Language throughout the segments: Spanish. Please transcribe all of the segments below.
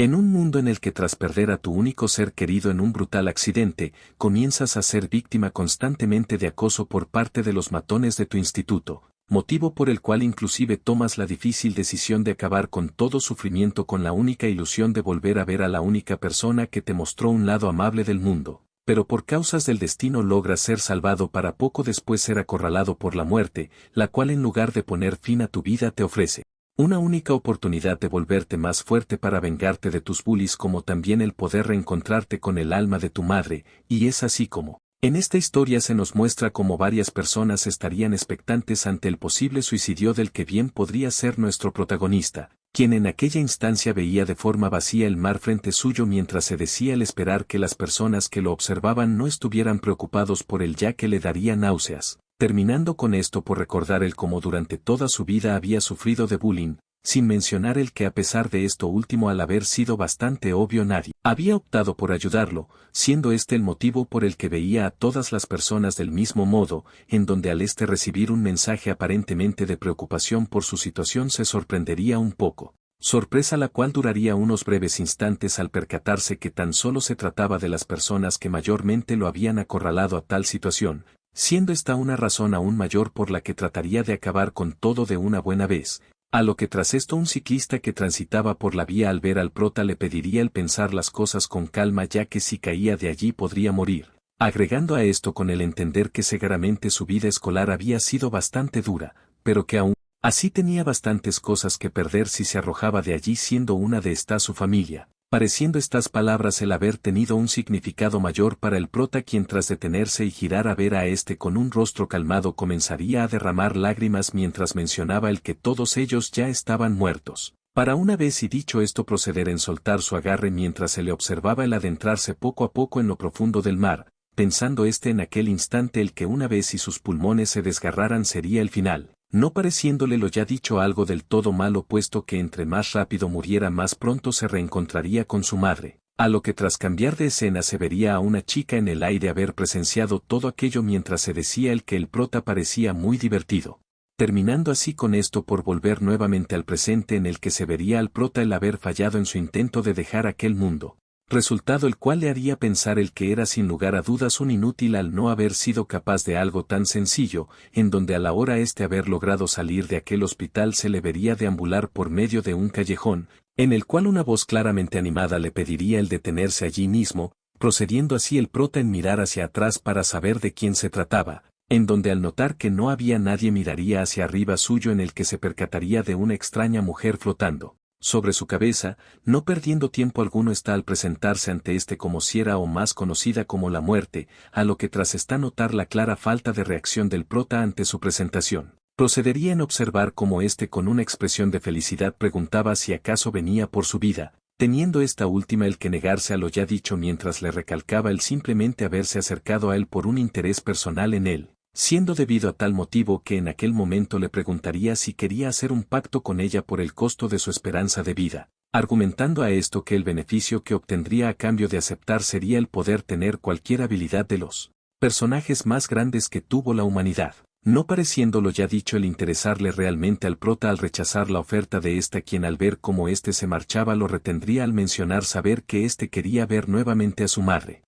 En un mundo en el que tras perder a tu único ser querido en un brutal accidente, comienzas a ser víctima constantemente de acoso por parte de los matones de tu instituto, motivo por el cual inclusive tomas la difícil decisión de acabar con todo sufrimiento con la única ilusión de volver a ver a la única persona que te mostró un lado amable del mundo, pero por causas del destino logras ser salvado para poco después ser acorralado por la muerte, la cual en lugar de poner fin a tu vida te ofrece una única oportunidad de volverte más fuerte para vengarte de tus bullies, como también el poder reencontrarte con el alma de tu madre, y es así como, en esta historia se nos muestra cómo varias personas estarían expectantes ante el posible suicidio del que bien podría ser nuestro protagonista, quien en aquella instancia veía de forma vacía el mar frente suyo mientras se decía el esperar que las personas que lo observaban no estuvieran preocupados por él ya que le daría náuseas. Terminando con esto por recordar el cómo durante toda su vida había sufrido de bullying, sin mencionar el que a pesar de esto último al haber sido bastante obvio nadie había optado por ayudarlo, siendo este el motivo por el que veía a todas las personas del mismo modo, en donde al recibir un mensaje aparentemente de preocupación por su situación se sorprendería un poco. Sorpresa la cual duraría unos breves instantes al percatarse que tan solo se trataba de las personas que mayormente lo habían acorralado a tal situación, siendo esta una razón aún mayor por la que trataría de acabar con todo de una buena vez, a lo que tras esto un ciclista que transitaba por la vía al ver al prota le pediría el pensar las cosas con calma ya que si caía de allí podría morir, agregando a esto con el entender que seguramente su vida escolar había sido bastante dura, pero que aún así tenía bastantes cosas que perder si se arrojaba de allí siendo una de estas su familia. Pareciendo estas palabras el haber tenido un significado mayor para el prota quien tras detenerse y girar a ver a con un rostro calmado comenzaría a derramar lágrimas mientras mencionaba el que todos ellos ya estaban muertos. Para una vez y dicho esto proceder en soltar su agarre mientras se le observaba el adentrarse poco a poco en lo profundo del mar, pensando en aquel instante el que una vez y sus pulmones se desgarraran sería el final. No pareciéndole lo ya dicho algo del todo malo puesto que entre más rápido muriera más pronto se reencontraría con su madre, a lo que tras cambiar de escena se vería a una chica en el aire haber presenciado todo aquello mientras se decía el que el prota parecía muy divertido. Terminando así con esto por volver nuevamente al presente en el que se vería al prota el haber fallado en su intento de dejar aquel mundo. Resultado el cual le haría pensar el que era sin lugar a dudas un inútil al no haber sido capaz de algo tan sencillo, en donde a la hora haber logrado salir de aquel hospital se le vería deambular por medio de un callejón, en el cual una voz claramente animada le pediría el detenerse allí mismo, procediendo así el prota en mirar hacia atrás para saber de quién se trataba, en donde al notar que no había nadie miraría hacia arriba suyo en el que se percataría de una extraña mujer flotando sobre su cabeza, no perdiendo tiempo alguno al presentarse ante como si era o más conocida como la muerte, a lo que tras notar la clara falta de reacción del prota ante su presentación, procedería en observar cómo con una expresión de felicidad preguntaba si acaso venía por su vida, teniendo esta última el que negarse a lo ya dicho mientras le recalcaba el simplemente haberse acercado a él por un interés personal en él, siendo debido a tal motivo que en aquel momento le preguntaría si quería hacer un pacto con ella por el costo de su esperanza de vida, argumentando a esto que el beneficio que obtendría a cambio de aceptar sería el poder tener cualquier habilidad de los personajes más grandes que tuvo la humanidad. No pareciendo lo ya dicho el interesarle realmente al prota al rechazar la oferta de quien al ver cómo se marchaba lo retendría al mencionar saber que quería ver nuevamente a su madre.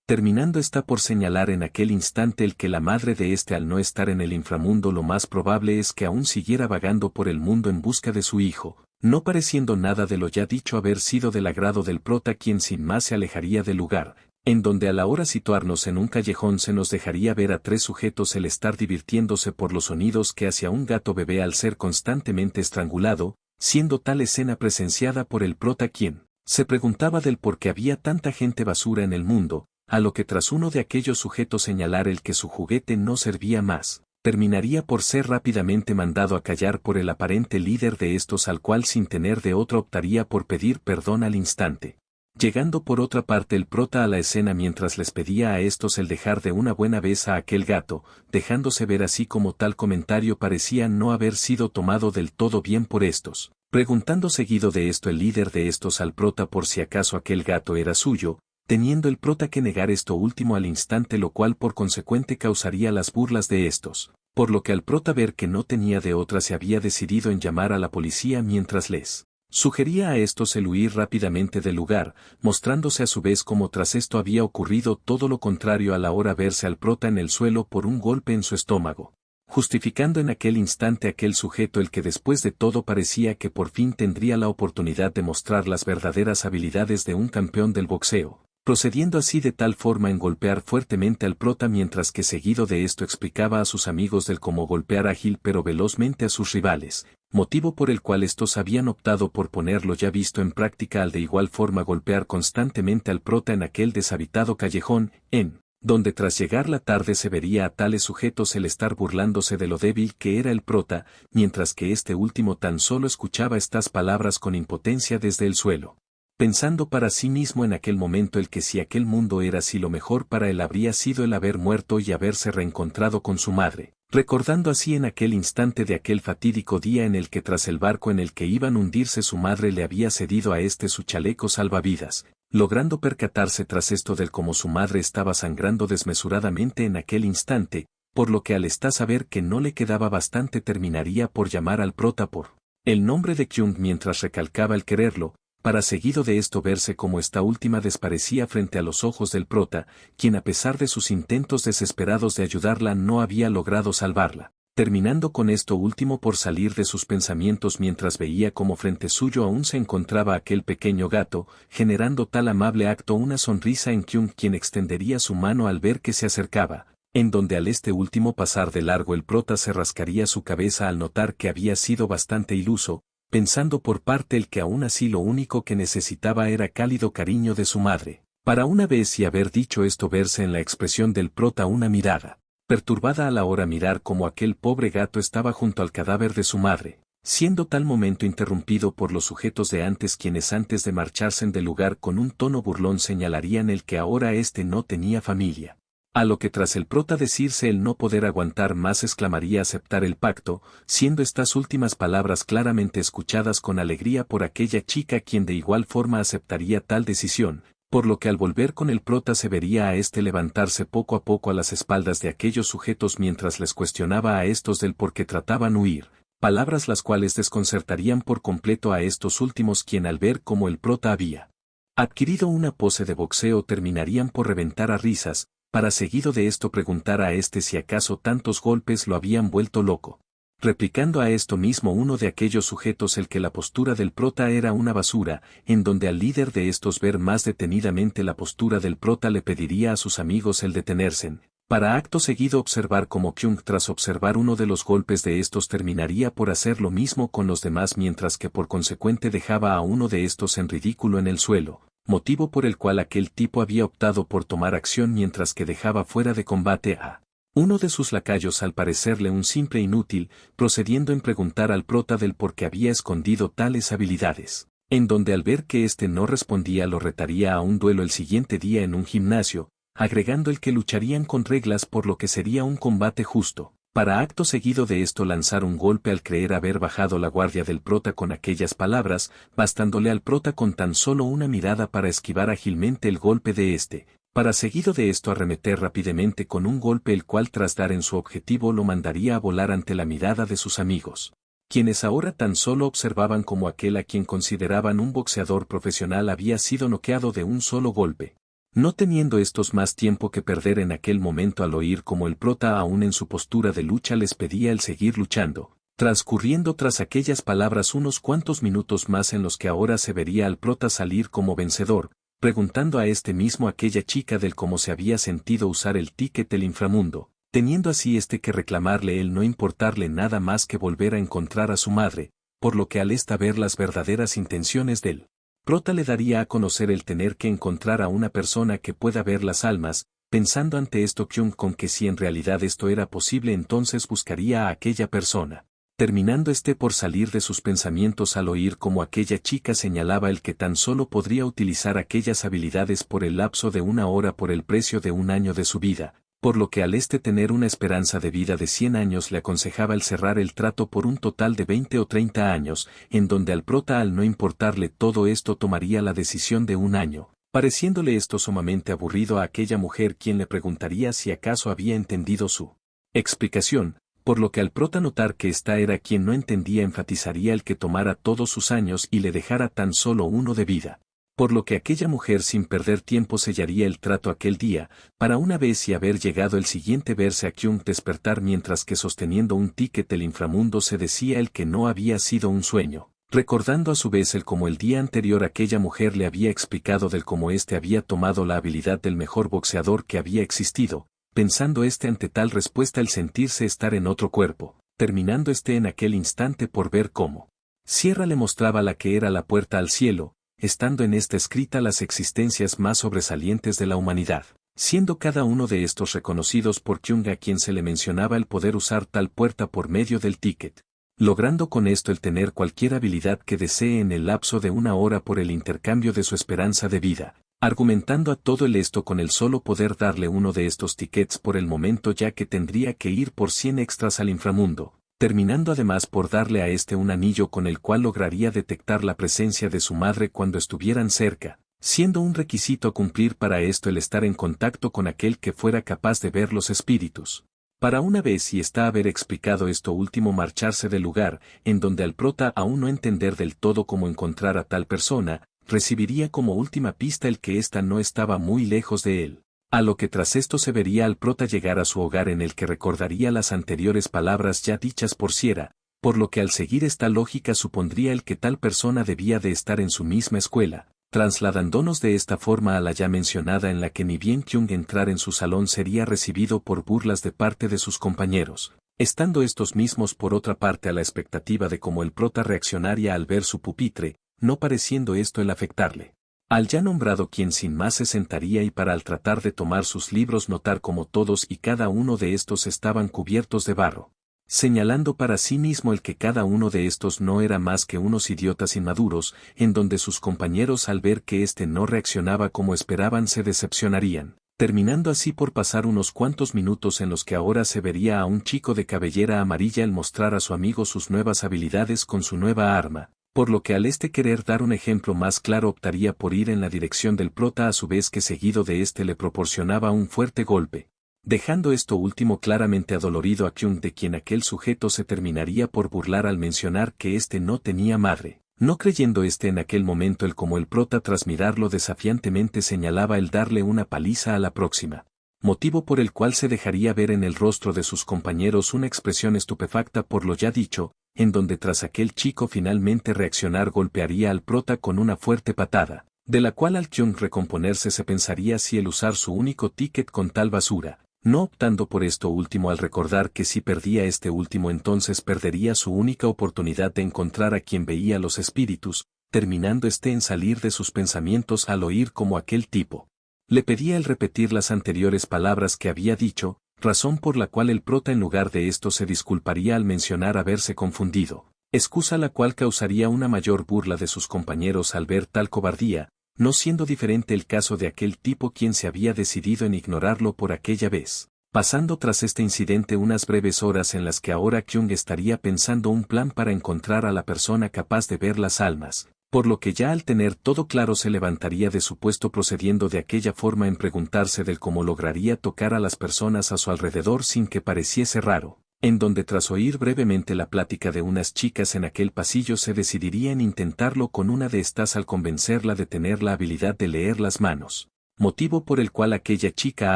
Terminando está por señalar en aquel instante el que la madre de al no estar en el inframundo lo más probable es que aún siguiera vagando por el mundo en busca de su hijo, no pareciendo nada de lo ya dicho haber sido del agrado del prota quien sin más se alejaría del lugar, en donde a la hora situarnos en un callejón se nos dejaría ver a tres sujetos el estar divirtiéndose por los sonidos que hacia un gato bebé al ser constantemente estrangulado, siendo tal escena presenciada por el prota quien se preguntaba del por qué había tanta gente basura en el mundo, a lo que tras uno de aquellos sujetos señalar el que su juguete no servía más, terminaría por ser rápidamente mandado a callar por el aparente líder de estos al cual sin tener de otra optaría por pedir perdón al instante. Llegando por otra parte el prota a la escena mientras les pedía a estos el dejar de una buena vez a aquel gato, dejándose ver así como tal comentario parecía no haber sido tomado del todo bien por estos, preguntando seguido de esto el líder de estos al prota por si acaso aquel gato era suyo, teniendo el prota que negar esto último al instante lo cual por consecuente causaría las burlas de estos, por lo que al prota ver que no tenía de otra se había decidido en llamar a la policía mientras les Sugería a estos el huir rápidamente del lugar, mostrándose a su vez como tras esto había ocurrido todo lo contrario a la hora verse al prota en el suelo por un golpe en su estómago, justificando en aquel instante aquel sujeto el que después de todo parecía que por fin tendría la oportunidad de mostrar las verdaderas habilidades de un campeón del boxeo, procediendo así de tal forma en golpear fuertemente al prota mientras que seguido de esto explicaba a sus amigos del cómo golpear ágil pero velozmente a sus rivales, motivo por el cual estos habían optado por ponerlo ya visto en práctica al de igual forma golpear constantemente al prota en aquel deshabitado callejón, en donde tras llegar la tarde se vería a tales sujetos el estar burlándose de lo débil que era el prota, mientras que este último tan solo escuchaba estas palabras con impotencia desde el suelo, pensando para sí mismo en aquel momento el que si aquel mundo era así lo mejor para él habría sido el haber muerto y haberse reencontrado con su madre, recordando así en aquel instante de aquel fatídico día en el que tras el barco en el que iban a hundirse su madre le había cedido a este su chaleco salvavidas, logrando percatarse tras esto del cómo su madre estaba sangrando desmesuradamente en aquel instante, por lo que al estar saber que no le quedaba bastante terminaría por llamar al prota por el nombre de Kyung mientras recalcaba el quererlo, para seguido de esto verse como esta última desparecía frente a los ojos del prota, quien a pesar de sus intentos desesperados de ayudarla no había logrado salvarla, terminando con esto último por salir de sus pensamientos mientras veía como frente suyo aún se encontraba aquel pequeño gato, generando tal amable acto una sonrisa en Kyung quien extendería su mano al ver que se acercaba, en donde al este último pasar de largo el prota se rascaría su cabeza al notar que había sido bastante iluso, pensando por parte el que aún así lo único que necesitaba era cálido cariño de su madre, para una vez y haber dicho esto verse en la expresión del prota una mirada perturbada a la hora mirar como aquel pobre gato estaba junto al cadáver de su madre, siendo tal momento interrumpido por los sujetos de antes quienes antes de marcharse del lugar con un tono burlón señalarían el que ahora éste no tenía familia. A lo que tras el prota decirse el no poder aguantar más exclamaría aceptar el pacto, siendo estas últimas palabras claramente escuchadas con alegría por aquella chica quien de igual forma aceptaría tal decisión, por lo que al volver con el prota se vería a este levantarse poco a poco a las espaldas de aquellos sujetos mientras les cuestionaba a estos del por qué trataban huir, palabras las cuales desconcertarían por completo a estos últimos quien al ver cómo el prota había adquirido una pose de boxeo terminarían por reventar a risas, para seguido de esto preguntar a este si acaso tantos golpes lo habían vuelto loco. Replicando a esto mismo uno de aquellos sujetos el que la postura del prota era una basura, en donde al líder de estos ver más detenidamente la postura del prota le pediría a sus amigos el detenerse, para acto seguido observar como Kyung tras observar uno de los golpes de estos terminaría por hacer lo mismo con los demás mientras que por consecuente dejaba a uno de estos en ridículo en el suelo, motivo por el cual aquel tipo había optado por tomar acción mientras que dejaba fuera de combate a uno de sus lacayos al parecerle un simple inútil, procediendo en preguntar al prota del por qué había escondido tales habilidades, en donde al ver que éste no respondía lo retaría a un duelo el siguiente día en un gimnasio, agregando el que lucharían con reglas por lo que sería un combate justo, para acto seguido de esto lanzar un golpe al creer haber bajado la guardia del prota con aquellas palabras, bastándole al prota con tan solo una mirada para esquivar ágilmente el golpe de éste, para seguido de esto arremeter rápidamente con un golpe el cual tras dar en su objetivo lo mandaría a volar ante la mirada de sus amigos, quienes ahora tan solo observaban como aquel a quien consideraban un boxeador profesional había sido noqueado de un solo golpe. No teniendo estos más tiempo que perder en aquel momento al oír como el prota aún en su postura de lucha les pedía el seguir luchando, transcurriendo tras aquellas palabras unos cuantos minutos más en los que ahora se vería al prota salir como vencedor, preguntando a este mismo aquella chica del cómo se había sentido usar el ticket del inframundo, teniendo así que reclamarle el no importarle nada más que volver a encontrar a su madre, por lo que al ver las verdaderas intenciones del prota le daría a conocer el tener que encontrar a una persona que pueda ver las almas, pensando ante esto Kyung con que si en realidad esto era posible entonces buscaría a aquella persona, terminando por salir de sus pensamientos al oír como aquella chica señalaba el que tan solo podría utilizar aquellas habilidades por el lapso de una hora por el precio de un año de su vida, por lo que al tener una esperanza de vida de 100 años le aconsejaba el cerrar el trato por un total de 20 o 30 años, en donde al prota al no importarle todo esto tomaría la decisión de un año, pareciéndole esto sumamente aburrido a aquella mujer quien le preguntaría si acaso había entendido su explicación, por lo que al prota notar que ésta era quien no entendía enfatizaría el que tomara todos sus años y le dejara tan solo uno de vida. Por lo que aquella mujer sin perder tiempo sellaría el trato aquel día, para una vez y haber llegado el siguiente verse a Kyung despertar mientras que sosteniendo un ticket del inframundo se decía el que no había sido un sueño, recordando a su vez el cómo el día anterior aquella mujer le había explicado del cómo éste había tomado la habilidad del mejor boxeador que había existido, pensando ante tal respuesta el sentirse estar en otro cuerpo, terminando en aquel instante por ver cómo Sierra le mostraba la que era la puerta al cielo, estando en esta escrita las existencias más sobresalientes de la humanidad, siendo cada uno de estos reconocidos por Kyung a quien se le mencionaba el poder usar tal puerta por medio del ticket, logrando con esto el tener cualquier habilidad que desee en el lapso de una hora por el intercambio de su esperanza de vida, argumentando a todo esto con el solo poder darle uno de estos tickets por el momento ya que tendría que ir por 100 extras al inframundo, terminando además por darle a un anillo con el cual lograría detectar la presencia de su madre cuando estuvieran cerca, siendo un requisito a cumplir para esto el estar en contacto con aquel que fuera capaz de ver los espíritus. Para una vez y haber explicado esto último marcharse del lugar, en donde al prota aún no entender del todo cómo encontrar a tal persona, recibiría como última pista el que ésta no estaba muy lejos de él. A lo que tras esto se vería al prota llegar a su hogar en el que recordaría las anteriores palabras ya dichas por Sierra, por lo que al seguir esta lógica supondría el que tal persona debía de estar en su misma escuela, trasladándonos de esta forma a la ya mencionada en la que ni bien Kyung entrar en su salón sería recibido por burlas de parte de sus compañeros, estando estos mismos por otra parte a la expectativa de cómo el prota reaccionaría al ver su pupitre, no pareciendo esto el afectarle. Al ya nombrado quien sin más se sentaría y para al tratar de tomar sus libros notar como todos y cada uno de estos estaban cubiertos de barro, señalando para sí mismo el que cada uno de estos no era más que unos idiotas inmaduros, en donde sus compañeros al ver que no reaccionaba como esperaban se decepcionarían, terminando así por pasar unos cuantos minutos en los que ahora se vería a un chico de cabellera amarilla el mostrar a su amigo sus nuevas habilidades con su nueva arma. Por lo que al querer dar un ejemplo más claro optaría por ir en la dirección del prota a su vez que seguido de le proporcionaba un fuerte golpe, dejando esto último claramente adolorido a Kyung de quien aquel sujeto se terminaría por burlar al mencionar que no tenía madre, no creyendo en aquel momento el como el prota tras mirarlo desafiantemente señalaba el darle una paliza a la próxima, motivo por el cual se dejaría ver en el rostro de sus compañeros una expresión estupefacta por lo ya dicho, en donde tras aquel chico finalmente reaccionar golpearía al prota con una fuerte patada, de la cual al Kyung recomponerse se pensaría si el usar su único ticket con tal basura, no optando por esto último al recordar que si perdía último entonces perdería su única oportunidad de encontrar a quien veía los espíritus, terminando en salir de sus pensamientos al oír como aquel tipo le pedía el repetir las anteriores palabras que había dicho, razón por la cual el prota en lugar de esto se disculparía al mencionar haberse confundido, excusa la cual causaría una mayor burla de sus compañeros al ver tal cobardía, no siendo diferente el caso de aquel tipo quien se había decidido en ignorarlo por aquella vez, pasando tras este incidente unas breves horas en las que ahora Kyung estaría pensando un plan para encontrar a la persona capaz de ver las almas. Por lo que ya al tener todo claro se levantaría de su puesto procediendo de aquella forma en preguntarse del cómo lograría tocar a las personas a su alrededor sin que pareciese raro, en donde tras oír brevemente la plática de unas chicas en aquel pasillo se decidiría en intentarlo con una de estas al convencerla de tener la habilidad de leer las manos, motivo por el cual aquella chica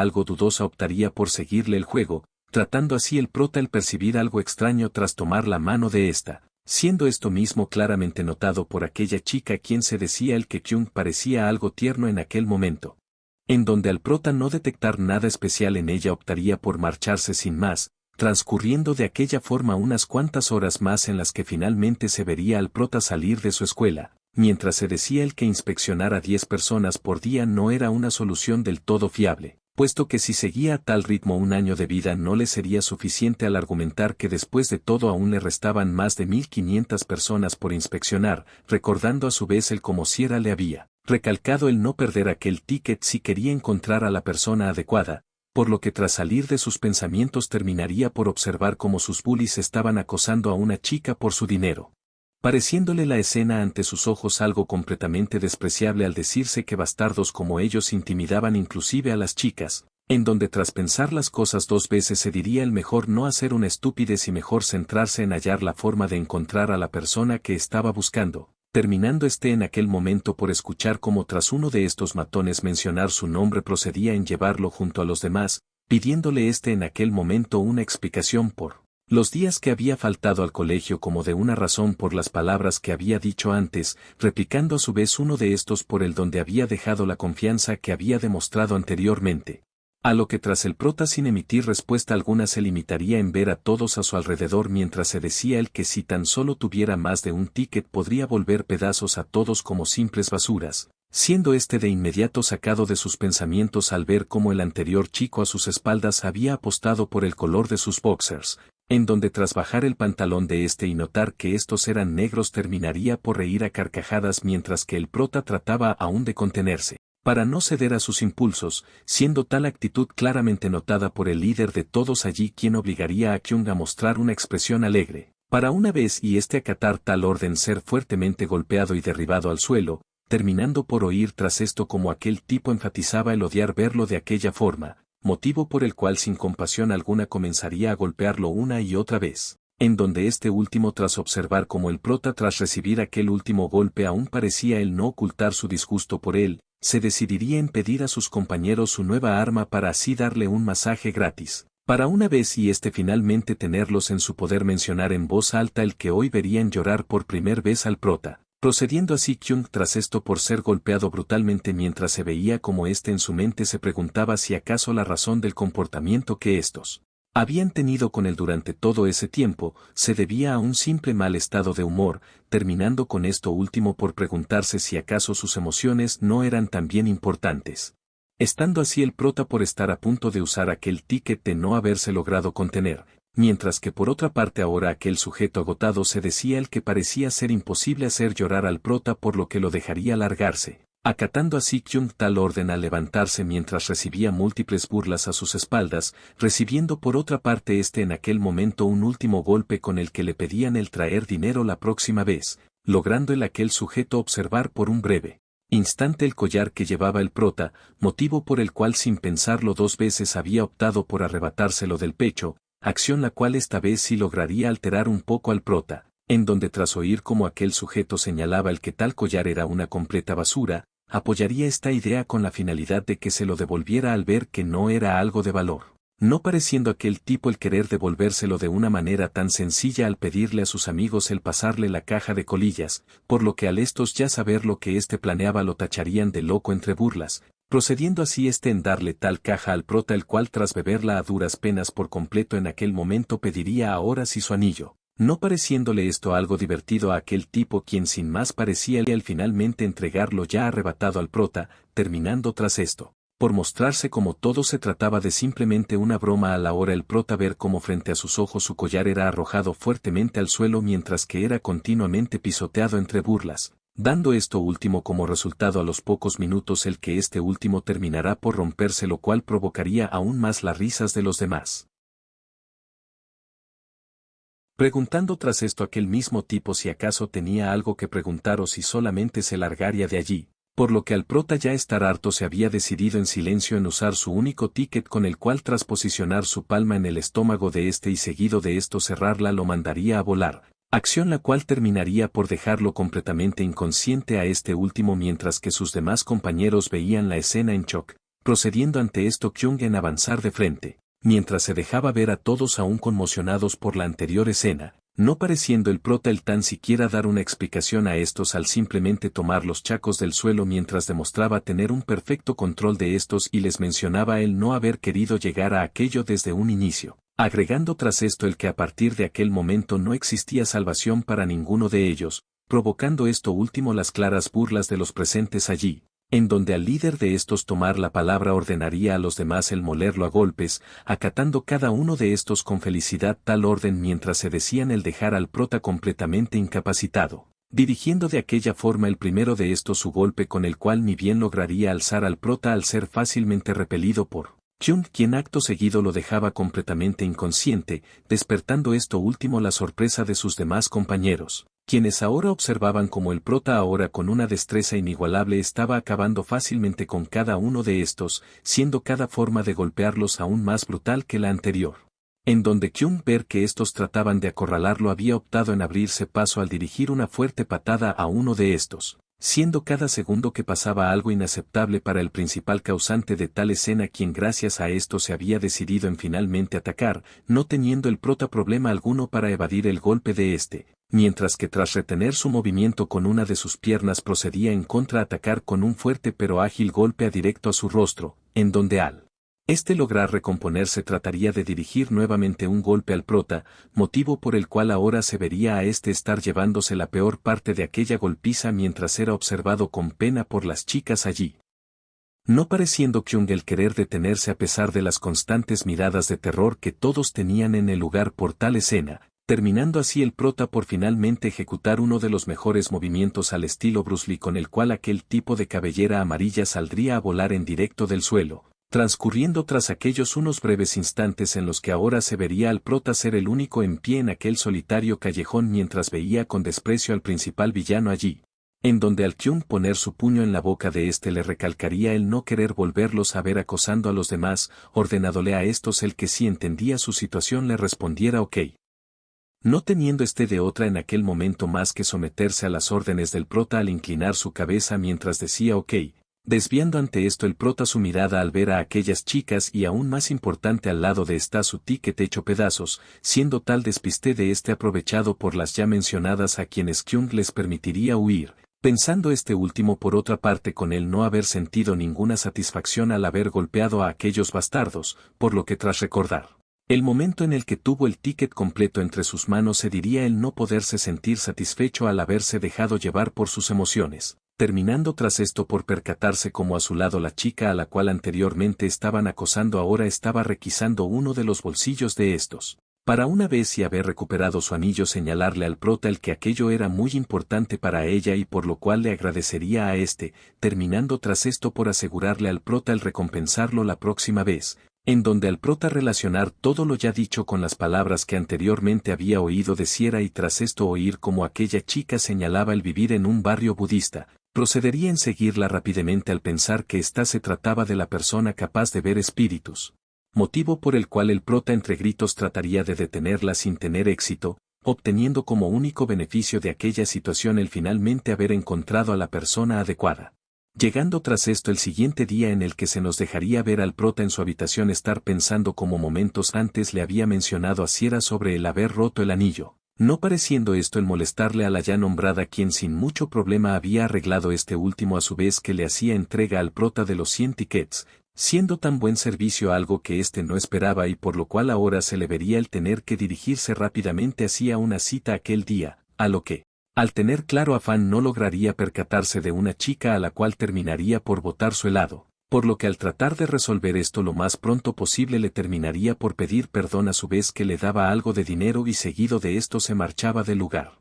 algo dudosa optaría por seguirle el juego, tratando así el prota el percibir algo extraño tras tomar la mano de esta. Siendo esto mismo claramente notado por aquella chica quien se decía el que Kyung parecía algo tierno en aquel momento. En donde al prota no detectar nada especial en ella optaría por marcharse sin más, transcurriendo de aquella forma unas cuantas horas más en las que finalmente se vería al prota salir de su escuela, mientras se decía el que inspeccionar a 10 personas por día no era una solución del todo fiable, puesto que si seguía a tal ritmo un año de vida no le sería suficiente al argumentar que después de todo aún le restaban más de 1500 personas por inspeccionar, recordando a su vez el como Sierra le había recalcado el no perder aquel ticket si quería encontrar a la persona adecuada, por lo que tras salir de sus pensamientos terminaría por observar cómo sus bullies estaban acosando a una chica por su dinero, pareciéndole la escena ante sus ojos algo completamente despreciable al decirse que bastardos como ellos intimidaban inclusive a las chicas, en donde tras pensar las cosas dos veces se diría el mejor no hacer una estupidez y mejor centrarse en hallar la forma de encontrar a la persona que estaba buscando, terminando en aquel momento por escuchar cómo tras uno de estos matones mencionar su nombre procedía en llevarlo junto a los demás, pidiéndole en aquel momento una explicación por los días que había faltado al colegio como de una razón por las palabras que había dicho antes, replicando a su vez uno de estos por el donde había dejado la confianza que había demostrado anteriormente. A lo que tras el prota sin emitir respuesta alguna se limitaría en ver a todos a su alrededor mientras se decía el que si tan solo tuviera más de un ticket podría volver pedazos a todos como simples basuras, siendo de inmediato sacado de sus pensamientos al ver cómo el anterior chico a sus espaldas había apostado por el color de sus boxers, en donde tras bajar el pantalón de y notar que estos eran negros terminaría por reír a carcajadas mientras que el prota trataba aún de contenerse, para no ceder a sus impulsos, siendo tal actitud claramente notada por el líder de todos allí quien obligaría a Kyung a mostrar una expresión alegre, para una vez y acatar tal orden ser fuertemente golpeado y derribado al suelo, terminando por oír tras esto como aquel tipo enfatizaba el odiar verlo de aquella forma, motivo por el cual sin compasión alguna comenzaría a golpearlo una y otra vez, en donde último tras observar como el prota tras recibir aquel último golpe aún parecía el no ocultar su disgusto por él, se decidiría en pedir a sus compañeros su nueva arma para así darle un masaje gratis, para una vez y finalmente tenerlos en su poder mencionar en voz alta el que hoy verían llorar por primera vez al prota. Procediendo así Kyung tras esto por ser golpeado brutalmente mientras se veía como en su mente se preguntaba si acaso la razón del comportamiento que estos habían tenido con él durante todo ese tiempo se debía a un simple mal estado de humor, terminando con esto último por preguntarse si acaso sus emociones no eran también importantes. Estando así el prota por estar a punto de usar aquel ticket de no haberse logrado contener, mientras que por otra parte ahora aquel sujeto agotado se decía el que parecía ser imposible hacer llorar al prota por lo que lo dejaría largarse, acatando así Kyung tal orden al levantarse mientras recibía múltiples burlas a sus espaldas, recibiendo por otra parte en aquel momento un último golpe con el que le pedían el traer dinero la próxima vez, logrando aquel sujeto observar por un breve instante el collar que llevaba el prota, motivo por el cual sin pensarlo dos veces había optado por arrebatárselo del pecho, acción la cual esta vez sí lograría alterar un poco al prota, en donde tras oír como aquel sujeto señalaba el que tal collar era una completa basura, apoyaría esta idea con la finalidad de que se lo devolviera al ver que no era algo de valor, no pareciendo aquel tipo el querer devolvérselo de una manera tan sencilla al pedirle a sus amigos el pasarle la caja de colillas, por lo que al estos ya saber lo que planeaba lo tacharían de loco entre burlas, procediendo así en darle tal caja al prota el cual tras beberla a duras penas por completo en aquel momento pediría ahora sí su anillo, no pareciéndole esto algo divertido a aquel tipo quien sin más parecía el finalmente entregarlo ya arrebatado al prota, terminando tras esto, por mostrarse como todo se trataba de simplemente una broma a la hora el prota ver cómo frente a sus ojos su collar era arrojado fuertemente al suelo mientras que era continuamente pisoteado entre burlas, dando esto último como resultado a los pocos minutos el que último terminará por romperse lo cual provocaría aún más las risas de los demás. Preguntando tras esto aquel mismo tipo si acaso tenía algo que preguntar o si solamente se largaría de allí, por lo que al prota ya estar harto se había decidido en silencio en usar su único ticket con el cual tras posicionar su palma en el estómago de y seguido de esto cerrarla lo mandaría a volar, acción la cual terminaría por dejarlo completamente inconsciente a último mientras que sus demás compañeros veían la escena en shock, procediendo ante esto Kyung en avanzar de frente, mientras se dejaba ver a todos aún conmocionados por la anterior escena, no pareciendo el prota el tan siquiera dar una explicación a estos al simplemente tomar los chacos del suelo mientras demostraba tener un perfecto control de estos y les mencionaba el no haber querido llegar a aquello desde un inicio, agregando tras esto el que a partir de aquel momento no existía salvación para ninguno de ellos, provocando esto último las claras burlas de los presentes allí, en donde al líder de estos tomar la palabra ordenaría a los demás el molerlo a golpes, acatando cada uno de estos con felicidad tal orden mientras se decían el dejar al prota completamente incapacitado, dirigiendo de aquella forma el primero de estos su golpe con el cual ni bien lograría alzar al prota al ser fácilmente repelido por Kyung quien acto seguido lo dejaba completamente inconsciente, despertando esto último la sorpresa de sus demás compañeros, quienes ahora observaban cómo el prota ahora con una destreza inigualable estaba acabando fácilmente con cada uno de estos, siendo cada forma de golpearlos aún más brutal que la anterior. En donde Kyung ver que estos trataban de acorralarlo había optado en abrirse paso al dirigir una fuerte patada a uno de estos, siendo cada segundo que pasaba algo inaceptable para el principal causante de tal escena, quien gracias a esto se había decidido en finalmente atacar, no teniendo el prota problema alguno para evadir el golpe de este, mientras que tras retener su movimiento con una de sus piernas procedía en contraatacar con un fuerte pero ágil golpe directo a su rostro, en donde al lograr recomponerse trataría de dirigir nuevamente un golpe al prota, motivo por el cual ahora se vería a estar llevándose la peor parte de aquella golpiza mientras era observado con pena por las chicas allí. No pareciendo Kyung el querer detenerse a pesar de las constantes miradas de terror que todos tenían en el lugar por tal escena, terminando así el prota por finalmente ejecutar uno de los mejores movimientos al estilo Bruce Lee, con el cual aquel tipo de cabellera amarilla saldría a volar en directo del suelo, transcurriendo tras aquellos unos breves instantes en los que ahora se vería al prota ser el único en pie en aquel solitario callejón mientras veía con desprecio al principal villano allí, en donde al Kyung poner su puño en la boca de le recalcaría el no querer volverlos a ver acosando a los demás, ordenándole a estos el que si entendía su situación le respondiera ok. No teniendo de otra en aquel momento más que someterse a las órdenes del prota al inclinar su cabeza mientras decía ok, desviando ante esto el prota su mirada al ver a aquellas chicas y aún más importante al lado de su ticket hecho pedazos, siendo tal despiste de aprovechado por las ya mencionadas a quienes Kyung les permitiría huir, pensando último por otra parte con él no haber sentido ninguna satisfacción al haber golpeado a aquellos bastardos, por lo que tras recordar el momento en el que tuvo el ticket completo entre sus manos se diría el no poderse sentir satisfecho al haberse dejado llevar por sus emociones, terminando tras esto por percatarse como a su lado la chica a la cual anteriormente estaban acosando ahora estaba requisando uno de los bolsillos de estos, para una vez y haber recuperado su anillo señalarle al prota el que aquello era muy importante para ella y por lo cual le agradecería a terminando tras esto por asegurarle al prota el recompensarlo la próxima vez, en donde al prota relacionar todo lo ya dicho con las palabras que anteriormente había oído deciera y tras esto oír como aquella chica señalaba el vivir en un barrio budista, procedería en seguirla rápidamente al pensar que se trataba de la persona capaz de ver espíritus, motivo por el cual el prota entre gritos trataría de detenerla sin tener éxito, obteniendo como único beneficio de aquella situación el finalmente haber encontrado a la persona adecuada. Llegando tras esto el siguiente día en el que se nos dejaría ver al prota en su habitación estar pensando como momentos antes le había mencionado a Sierra sobre el haber roto el anillo, no pareciendo esto el molestarle a la ya nombrada quien sin mucho problema había arreglado último a su vez que le hacía entrega al prota de los 100 tickets, siendo tan buen servicio algo que no esperaba y por lo cual ahora se le vería el tener que dirigirse rápidamente hacia una cita aquel día, a lo que al tener claro afán no lograría percatarse de una chica a la cual terminaría por botar su helado, por lo que al tratar de resolver esto lo más pronto posible le terminaría por pedir perdón a su vez que le daba algo de dinero y seguido de esto se marchaba del lugar.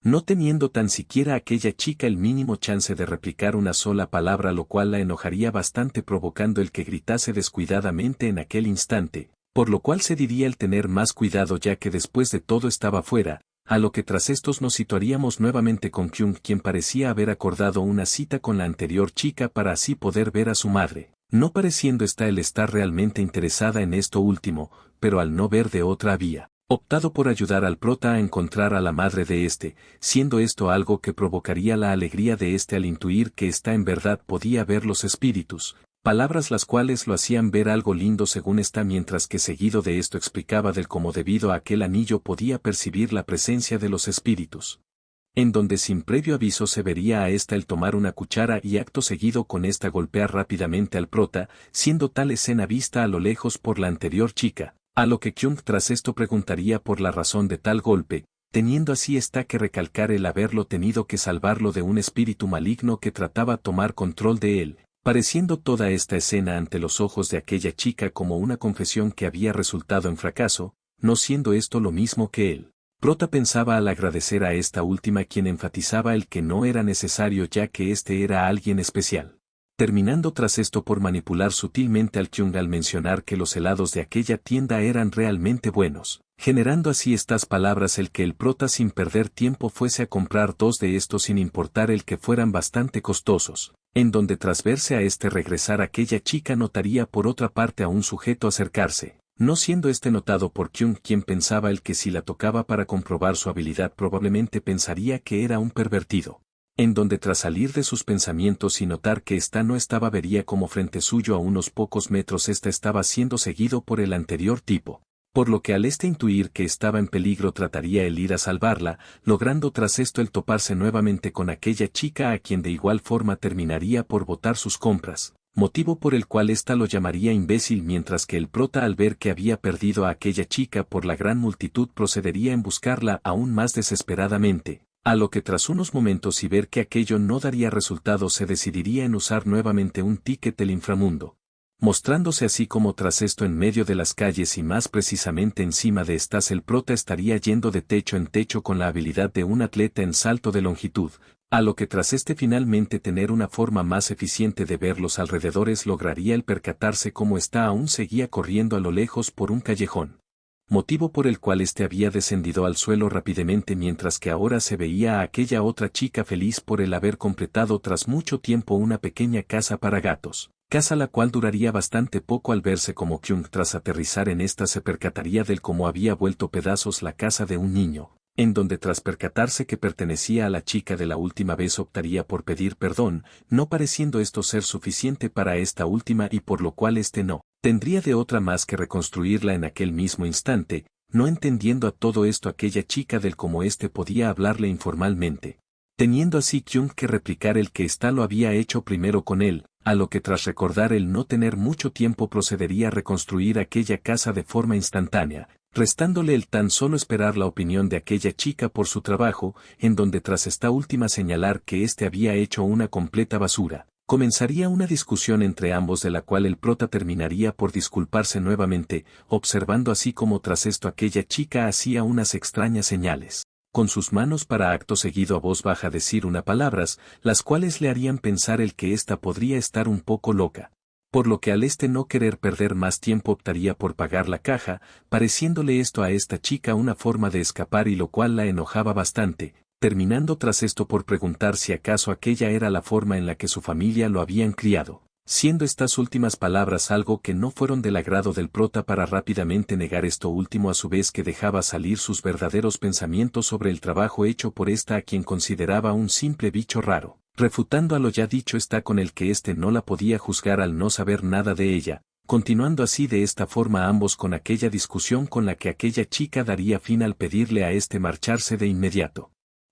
No teniendo tan siquiera aquella chica el mínimo chance de replicar una sola palabra lo cual la enojaría bastante provocando el que gritase descuidadamente en aquel instante, por lo cual se diría el tener más cuidado ya que después de todo estaba fuera, a lo que tras estos nos situaríamos nuevamente con Kyung quien parecía haber acordado una cita con la anterior chica para así poder ver a su madre, no pareciendo el estar realmente interesada en esto último, pero al no ver de otra había optado por ayudar al prota a encontrar a la madre de siendo esto algo que provocaría la alegría de al intuir que en verdad podía ver los espíritus, palabras las cuales lo hacían ver algo lindo según mientras que seguido de esto explicaba del cómo debido a aquel anillo podía percibir la presencia de los espíritus. En donde sin previo aviso se vería a el tomar una cuchara y acto seguido con golpear rápidamente al prota, siendo tal escena vista a lo lejos por la anterior chica, a lo que Kyung tras esto preguntaría por la razón de tal golpe, teniendo así que recalcar el haberlo tenido que salvarlo de un espíritu maligno que trataba tomar control de él, pareciendo toda esta escena ante los ojos de aquella chica como una confesión que había resultado en fracaso, no siendo esto lo mismo que él. Prota pensaba al agradecer a esta última quien enfatizaba el que no era necesario ya que era alguien especial. Terminando tras esto por manipular sutilmente al Kyung al mencionar que los helados de aquella tienda eran realmente buenos, generando así estas palabras el que el prota sin perder tiempo fuese a comprar 2 de estos sin importar el que fueran bastante costosos, en donde tras verse a este regresar aquella chica notaría por otra parte a un sujeto acercarse, no siendo este notado por Kyung, quien pensaba el que si la tocaba para comprobar su habilidad probablemente pensaría que era un pervertido, en donde tras salir de sus pensamientos y notar que ésta no estaba vería como frente suyo a unos pocos metros ésta estaba siendo seguido por el anterior tipo. Por lo que al intuir que estaba en peligro trataría el ir a salvarla, logrando tras esto el toparse nuevamente con aquella chica a quien de igual forma terminaría por botar sus compras, motivo por el cual ésta lo llamaría imbécil mientras que el prota al ver que había perdido a aquella chica por la gran multitud procedería en buscarla aún más desesperadamente, a lo que tras unos momentos y ver que aquello no daría resultado se decidiría en usar nuevamente un ticket del inframundo. Mostrándose así como tras esto en medio de las calles y más precisamente encima de estas el prota estaría yendo de techo en techo con la habilidad de un atleta en salto de longitud, a lo que tras este finalmente tener una forma más eficiente de ver los alrededores lograría el percatarse cómo ésta aún seguía corriendo a lo lejos por un callejón. Motivo por el cual éste había descendido al suelo rápidamente mientras que ahora se veía a aquella otra chica feliz por el haber completado tras mucho tiempo una pequeña casa para gatos. Casa la cual duraría bastante poco al verse como Kyung tras aterrizar en esta se percataría del cómo había vuelto pedazos la casa de un niño, en donde tras percatarse que pertenecía a la chica de la última vez optaría por pedir perdón, no pareciendo esto ser suficiente para esta última y por lo cual no tendría de otra más que reconstruirla en aquel mismo instante, no entendiendo a todo esto aquella chica del cómo podía hablarle informalmente. Teniendo así Kyung que replicar el que ésta lo había hecho primero con él, a lo que tras recordar el no tener mucho tiempo procedería a reconstruir aquella casa de forma instantánea, restándole el tan solo esperar la opinión de aquella chica por su trabajo, en donde tras esta última señalar que había hecho una completa basura, comenzaría una discusión entre ambos de la cual el prota terminaría por disculparse nuevamente, observando así como tras esto aquella chica hacía unas extrañas señales con sus manos para acto seguido a voz baja decir unas palabras, las cuales le harían pensar el que ésta podría estar un poco loca. Por lo que al no querer perder más tiempo optaría por pagar la caja, pareciéndole esto a esta chica una forma de escapar y lo cual la enojaba bastante, terminando tras esto por preguntar si acaso aquella era la forma en la que su familia lo habían criado. Siendo estas últimas palabras algo que no fueron del agrado del prota para rápidamente negar esto último a su vez que dejaba salir sus verdaderos pensamientos sobre el trabajo hecho por esta a quien consideraba un simple bicho raro, refutando a lo ya dicho está con el que no la podía juzgar al no saber nada de ella, continuando así de esta forma ambos con aquella discusión con la que aquella chica daría fin al pedirle a marcharse de inmediato.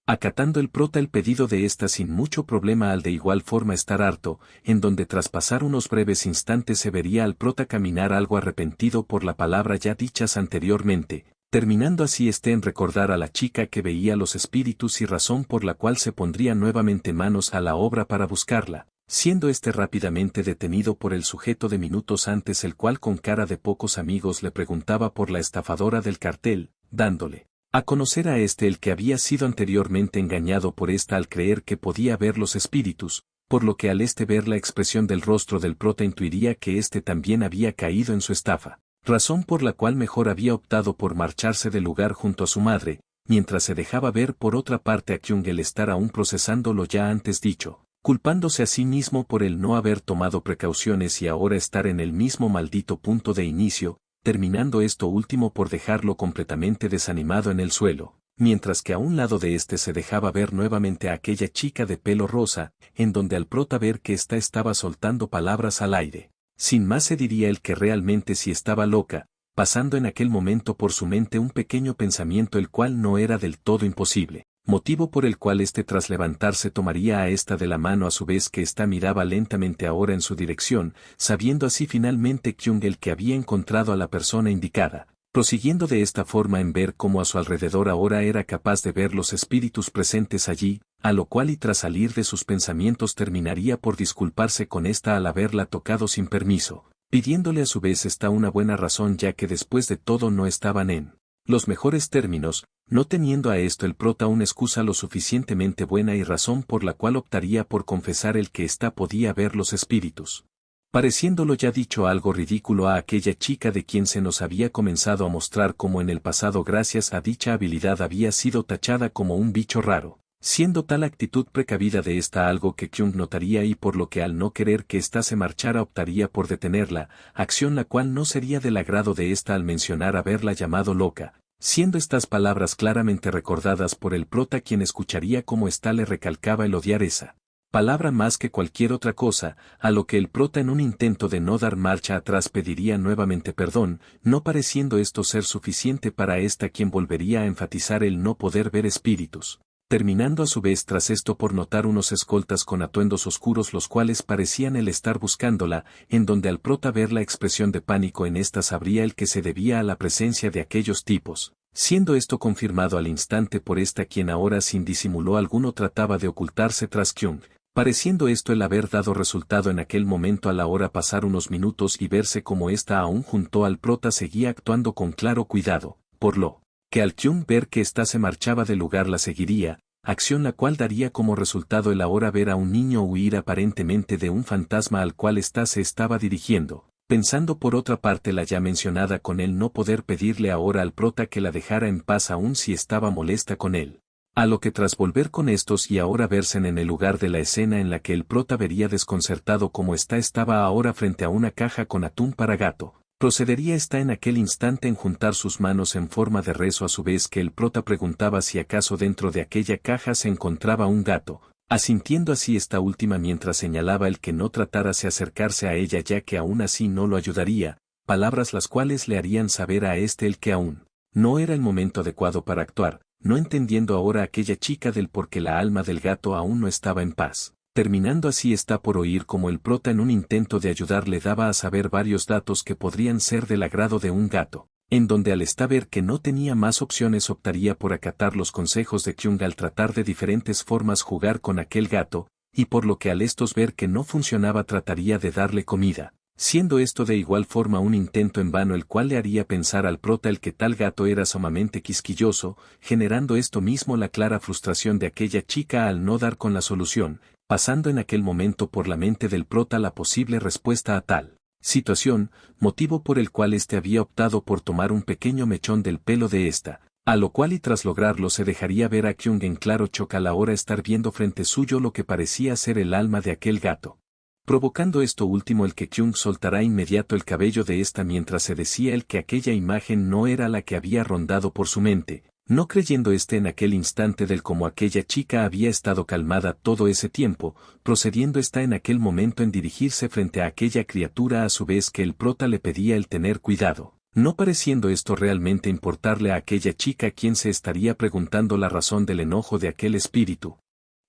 Acatando el prota el pedido de esta sin mucho problema al de igual forma estar harto, en donde tras pasar unos breves instantes se vería al prota caminar algo arrepentido por la palabra ya dichas anteriormente, terminando así en recordar a la chica que veía los espíritus y razón por la cual se pondría nuevamente manos a la obra para buscarla, siendo rápidamente detenido por el sujeto de minutos antes el cual con cara de pocos amigos le preguntaba por la estafadora del cartel, dándole a conocer a el que había sido anteriormente engañado por esta al creer que podía ver los espíritus, por lo que al ver la expresión del rostro del prota intuiría que también había caído en su estafa, razón por la cual mejor había optado por marcharse del lugar junto a su madre, mientras se dejaba ver por otra parte a Kyung el estar aún procesando lo ya antes dicho, culpándose a sí mismo por el no haber tomado precauciones y ahora estar en el mismo maldito punto de inicio, terminando esto último por dejarlo completamente desanimado en el suelo, mientras que a un lado de se dejaba ver nuevamente a aquella chica de pelo rosa, en donde al prota ver que estaba soltando palabras al aire. Sin más se diría el que realmente sí estaba loca, pasando en aquel momento por su mente un pequeño pensamiento el cual no era del todo imposible. Motivo por el cual tras levantarse tomaría a esta de la mano a su vez que miraba lentamente ahora en su dirección, sabiendo así finalmente Kyung el que había encontrado a la persona indicada, prosiguiendo de esta forma en ver cómo a su alrededor ahora era capaz de ver los espíritus presentes allí, a lo cual y tras salir de sus pensamientos terminaría por disculparse con esta al haberla tocado sin permiso, pidiéndole a su vez una buena razón ya que después de todo no estaban en los mejores términos, no teniendo a el prota una excusa lo suficientemente buena y razón por la cual optaría por confesar el que podía ver los espíritus. pareciéndolo ya dicho algo ridículo a aquella chica de quien se nos había comenzado a mostrar como en el pasado gracias a dicha habilidad había sido tachada como un bicho raro. Siendo tal actitud precavida de esta algo que Kyung notaría y por lo que al no querer que ésta se marchara optaría por detenerla, acción la cual no sería del agrado de ésta al mencionar haberla llamado loca, siendo estas palabras claramente recordadas por el prota quien escucharía cómo ésta le recalcaba el odiar esa palabra más que cualquier otra cosa, a lo que el prota en un intento de no dar marcha atrás pediría nuevamente perdón, no pareciendo esto ser suficiente para ésta quien volvería a enfatizar el no poder ver espíritus. Terminando a su vez tras esto por notar unos escoltas con atuendos oscuros los cuales parecían el estar buscándola, en donde al prota ver la expresión de pánico en esta sabría el que se debía a la presencia de aquellos tipos, siendo esto confirmado al instante por esta quien ahora sin disimulo alguno trataba de ocultarse tras Kyung, pareciendo esto el haber dado resultado en aquel momento a la hora pasar unos minutos y verse como ésta aún junto al prota seguía actuando con claro cuidado, por lo que al Kyung ver que ésta se marchaba del lugar la seguiría, acción la cual daría como resultado el ahora ver a un niño huir aparentemente de un fantasma al cual ésta se estaba dirigiendo, pensando por otra parte la ya mencionada con él no poder pedirle ahora al prota que la dejara en paz aun si estaba molesta con él. A lo que tras volver con estos y ahora verse en el lugar de la escena en la que el prota vería desconcertado como estaba ahora frente a una caja con atún para gato, procedería ésta en aquel instante en juntar sus manos en forma de rezo a su vez que el prota preguntaba si acaso dentro de aquella caja se encontraba un gato, asintiendo así esta última mientras señalaba el que no tratara de acercarse a ella ya que aún así no lo ayudaría, palabras las cuales le harían saber a éste el que aún no era el momento adecuado para actuar, no entendiendo ahora aquella chica del por qué la alma del gato aún no estaba en paz. Terminando así está por oír como el prota en un intento de ayudar le daba a saber varios datos que podrían ser del agrado de un gato, en donde al ver que no tenía más opciones optaría por acatar los consejos de Kyung al tratar de diferentes formas jugar con aquel gato, y por lo que al estos ver que no funcionaba trataría de darle comida, siendo esto de igual forma un intento en vano el cual le haría pensar al prota el que tal gato era sumamente quisquilloso, generando esto mismo la clara frustración de aquella chica al no dar con la solución, pasando en aquel momento por la mente del prota la posible respuesta a tal situación, motivo por el cual éste había optado por tomar un pequeño mechón del pelo de ésta, a lo cual y tras lograrlo se dejaría ver a Kyung en claro choque a la hora estar viendo frente suyo lo que parecía ser el alma de aquel gato. Provocando esto último el que Kyung soltará inmediato el cabello de ésta mientras se decía el que aquella imagen no era la que había rondado por su mente, no creyendo en aquel instante del como aquella chica había estado calmada todo ese tiempo, procediendo en aquel momento en dirigirse frente a aquella criatura a su vez que el prota le pedía el tener cuidado, no pareciendo esto realmente importarle a aquella chica quien se estaría preguntando la razón del enojo de aquel espíritu,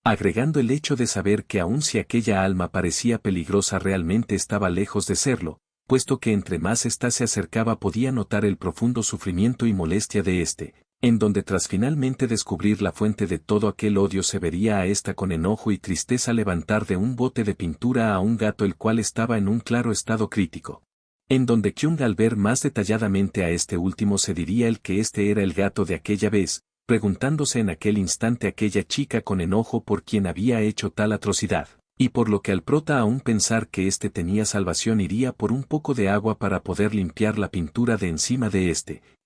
agregando el hecho de saber que aun si aquella alma parecía peligrosa realmente estaba lejos de serlo, puesto que entre más ésta se acercaba podía notar el profundo sufrimiento y molestia de en donde tras finalmente descubrir la fuente de todo aquel odio se vería a ésta con enojo y tristeza levantar de un bote de pintura a un gato el cual estaba en un claro estado crítico. En donde Kyung al ver más detalladamente a este último se diría el que este era el gato de aquella vez, preguntándose en aquel instante aquella chica con enojo por quien había hecho tal atrocidad, y por lo que al prota aún pensar que tenía salvación iría por un poco de agua para poder limpiar la pintura de encima de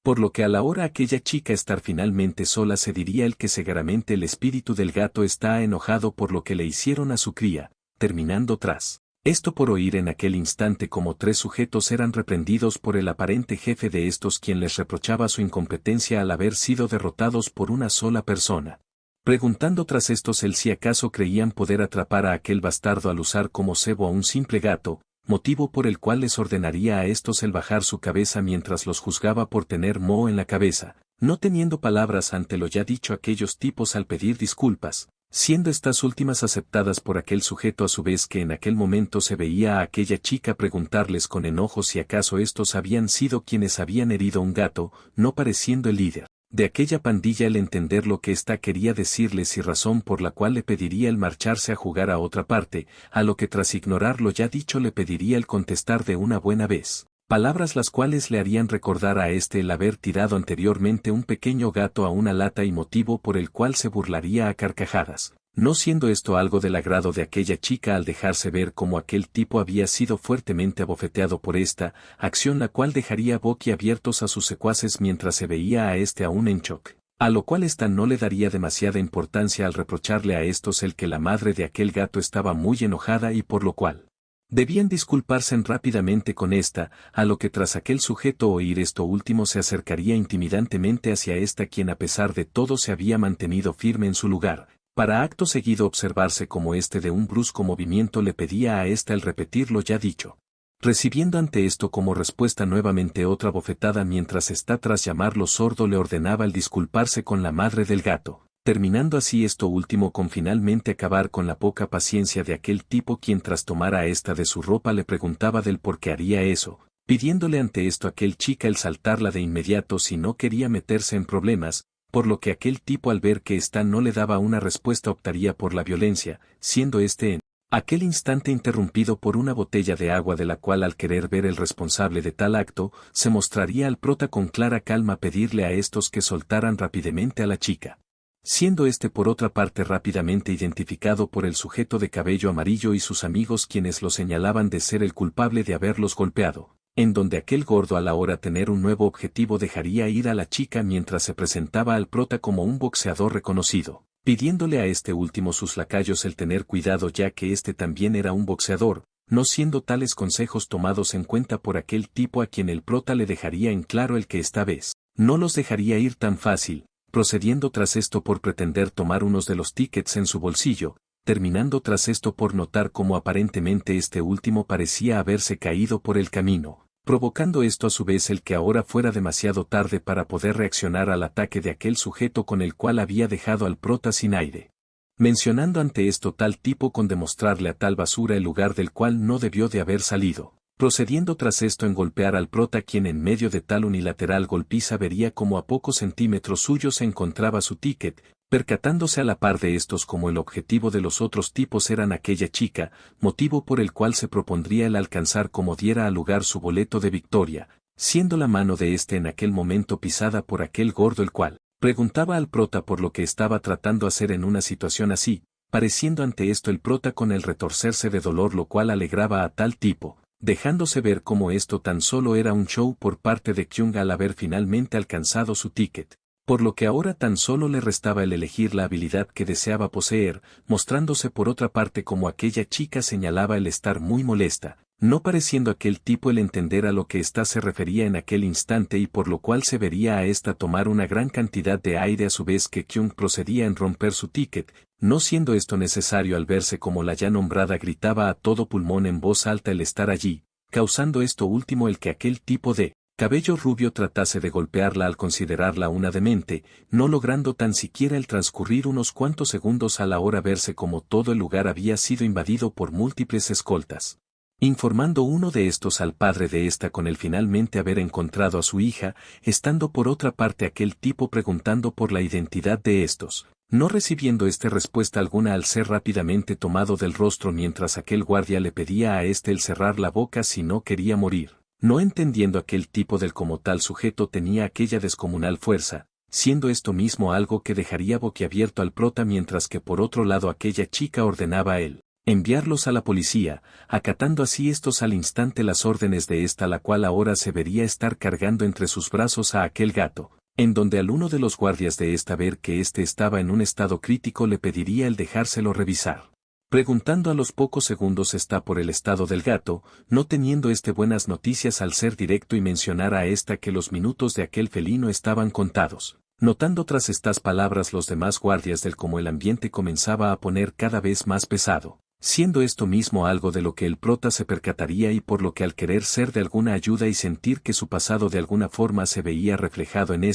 por lo que a la hora aquella chica estar finalmente sola se diría el que seguramente el espíritu del gato está enojado por lo que le hicieron a su cría, terminando tras esto por oír en aquel instante como 3 sujetos eran reprendidos por el aparente jefe de estos quien les reprochaba su incompetencia al haber sido derrotados por una sola persona. Preguntando tras estos el si acaso creían poder atrapar a aquel bastardo al usar como cebo a un simple gato, motivo por el cual les ordenaría a estos el bajar su cabeza mientras los juzgaba por tener moho en la cabeza, no teniendo palabras ante lo ya dicho aquellos tipos al pedir disculpas, siendo estas últimas aceptadas por aquel sujeto a su vez que en aquel momento se veía a aquella chica preguntarles con enojo si acaso estos habían sido quienes habían herido un gato, no pareciendo el líder de aquella pandilla el entender lo que ésta quería decirles y razón por la cual le pediría el marcharse a jugar a otra parte, a lo que tras ignorar lo ya dicho le pediría el contestar de una buena vez, palabras las cuales le harían recordar a el haber tirado anteriormente un pequeño gato a una lata y motivo por el cual se burlaría a carcajadas, no siendo esto algo del agrado de aquella chica al dejarse ver como aquel tipo había sido fuertemente abofeteado por esta acción, la cual dejaría boquiabiertos a sus secuaces mientras se veía a este aún en shock. A lo cual ésta no le daría demasiada importancia al reprocharle a estos el que la madre de aquel gato estaba muy enojada y por lo cual debían disculparse rápidamente con esta, a lo que tras aquel sujeto oír esto último se acercaría intimidantemente hacia esta, quien a pesar de todo se había mantenido firme en su lugar, para acto seguido observarse como este de un brusco movimiento le pedía a esta el repetir lo ya dicho. Recibiendo ante esto como respuesta nuevamente otra bofetada, mientras esta tras llamarlo sordo le ordenaba el disculparse con la madre del gato, terminando así esto último con finalmente acabar con la poca paciencia de aquel tipo, quien tras tomar a esta de su ropa le preguntaba del por qué haría eso, pidiéndole ante esto aquel chica el saltarla de inmediato si no quería meterse en problemas, por lo que aquel tipo al ver que ésta no le daba una respuesta optaría por la violencia, siendo este en aquel instante interrumpido por una botella de agua, de la cual al querer ver el responsable de tal acto, se mostraría al prota con clara calma pedirle a estos que soltaran rápidamente a la chica. Siendo este por otra parte rápidamente identificado por el sujeto de cabello amarillo y sus amigos, quienes lo señalaban de ser el culpable de haberlos golpeado, en donde aquel gordo al ahora tener un nuevo objetivo dejaría ir a la chica mientras se presentaba al prota como un boxeador reconocido, pidiéndole a este último sus lacayos el tener cuidado, ya que este también era un boxeador, no siendo tales consejos tomados en cuenta por aquel tipo, a quien el prota le dejaría en claro el que esta vez no los dejaría ir tan fácil, procediendo tras esto por pretender tomar unos de los tickets en su bolsillo, terminando tras esto por notar cómo aparentemente este último parecía haberse caído por el camino, provocando esto a su vez el que ahora fuera demasiado tarde para poder reaccionar al ataque de aquel sujeto con el cual había dejado al prota sin aire. Mencionando ante esto tal tipo con demostrarle a tal basura el lugar del cual no debió de haber salido, procediendo tras esto en golpear al prota, quien en medio de tal unilateral golpiza vería como a pocos centímetros suyos se encontraba su ticket, percatándose a la par de estos como el objetivo de los otros tipos eran aquella chica, motivo por el cual se propondría el alcanzar como diera al lugar su boleto de victoria, siendo la mano de este en aquel momento pisada por aquel gordo, el cual preguntaba al prota por lo que estaba tratando hacer en una situación así, pareciendo ante esto el prota con el retorcerse de dolor, lo cual alegraba a tal tipo, dejándose ver como esto tan solo era un show por parte de Kyung al haber finalmente alcanzado su ticket, por lo que ahora tan solo le restaba el elegir la habilidad que deseaba poseer, mostrándose por otra parte como aquella chica señalaba el estar muy molesta, no pareciendo aquel tipo el entender a lo que ésta se refería en aquel instante, y por lo cual se vería a ésta tomar una gran cantidad de aire a su vez que Kyung procedía en romper su ticket, no siendo esto necesario al verse como la ya nombrada gritaba a todo pulmón en voz alta el estar allí, causando esto último el que aquel tipo de cabello rubio tratase de golpearla al considerarla una demente, no logrando tan siquiera el transcurrir unos cuantos segundos a la hora verse como todo el lugar había sido invadido por múltiples escoltas. Informando uno de estos al padre de esta con el finalmente haber encontrado a su hija, estando por otra parte aquel tipo preguntando por la identidad de estos, no recibiendo respuesta alguna al ser rápidamente tomado del rostro, mientras aquel guardia le pedía a el cerrar la boca si no quería morir. No entendiendo aquel tipo del como tal sujeto tenía aquella descomunal fuerza, siendo esto mismo algo que dejaría boquiabierto al prota, mientras que por otro lado aquella chica ordenaba a él enviarlos a la policía, acatando así estos al instante las órdenes de esta, la cual ahora se vería estar cargando entre sus brazos a aquel gato, en donde al uno de los guardias de esta ver que estaba en un estado crítico le pediría el dejárselo revisar. Preguntando a los pocos segundos está por el estado del gato, no teniendo buenas noticias al ser directo y mencionar a esta que los minutos de aquel felino estaban contados. Notando tras estas palabras los demás guardias del como el ambiente comenzaba a poner cada vez más pesado, siendo esto mismo algo de lo que el prota se percataría, y por lo que al querer ser de alguna ayuda y sentir que su pasado de alguna forma se veía reflejado en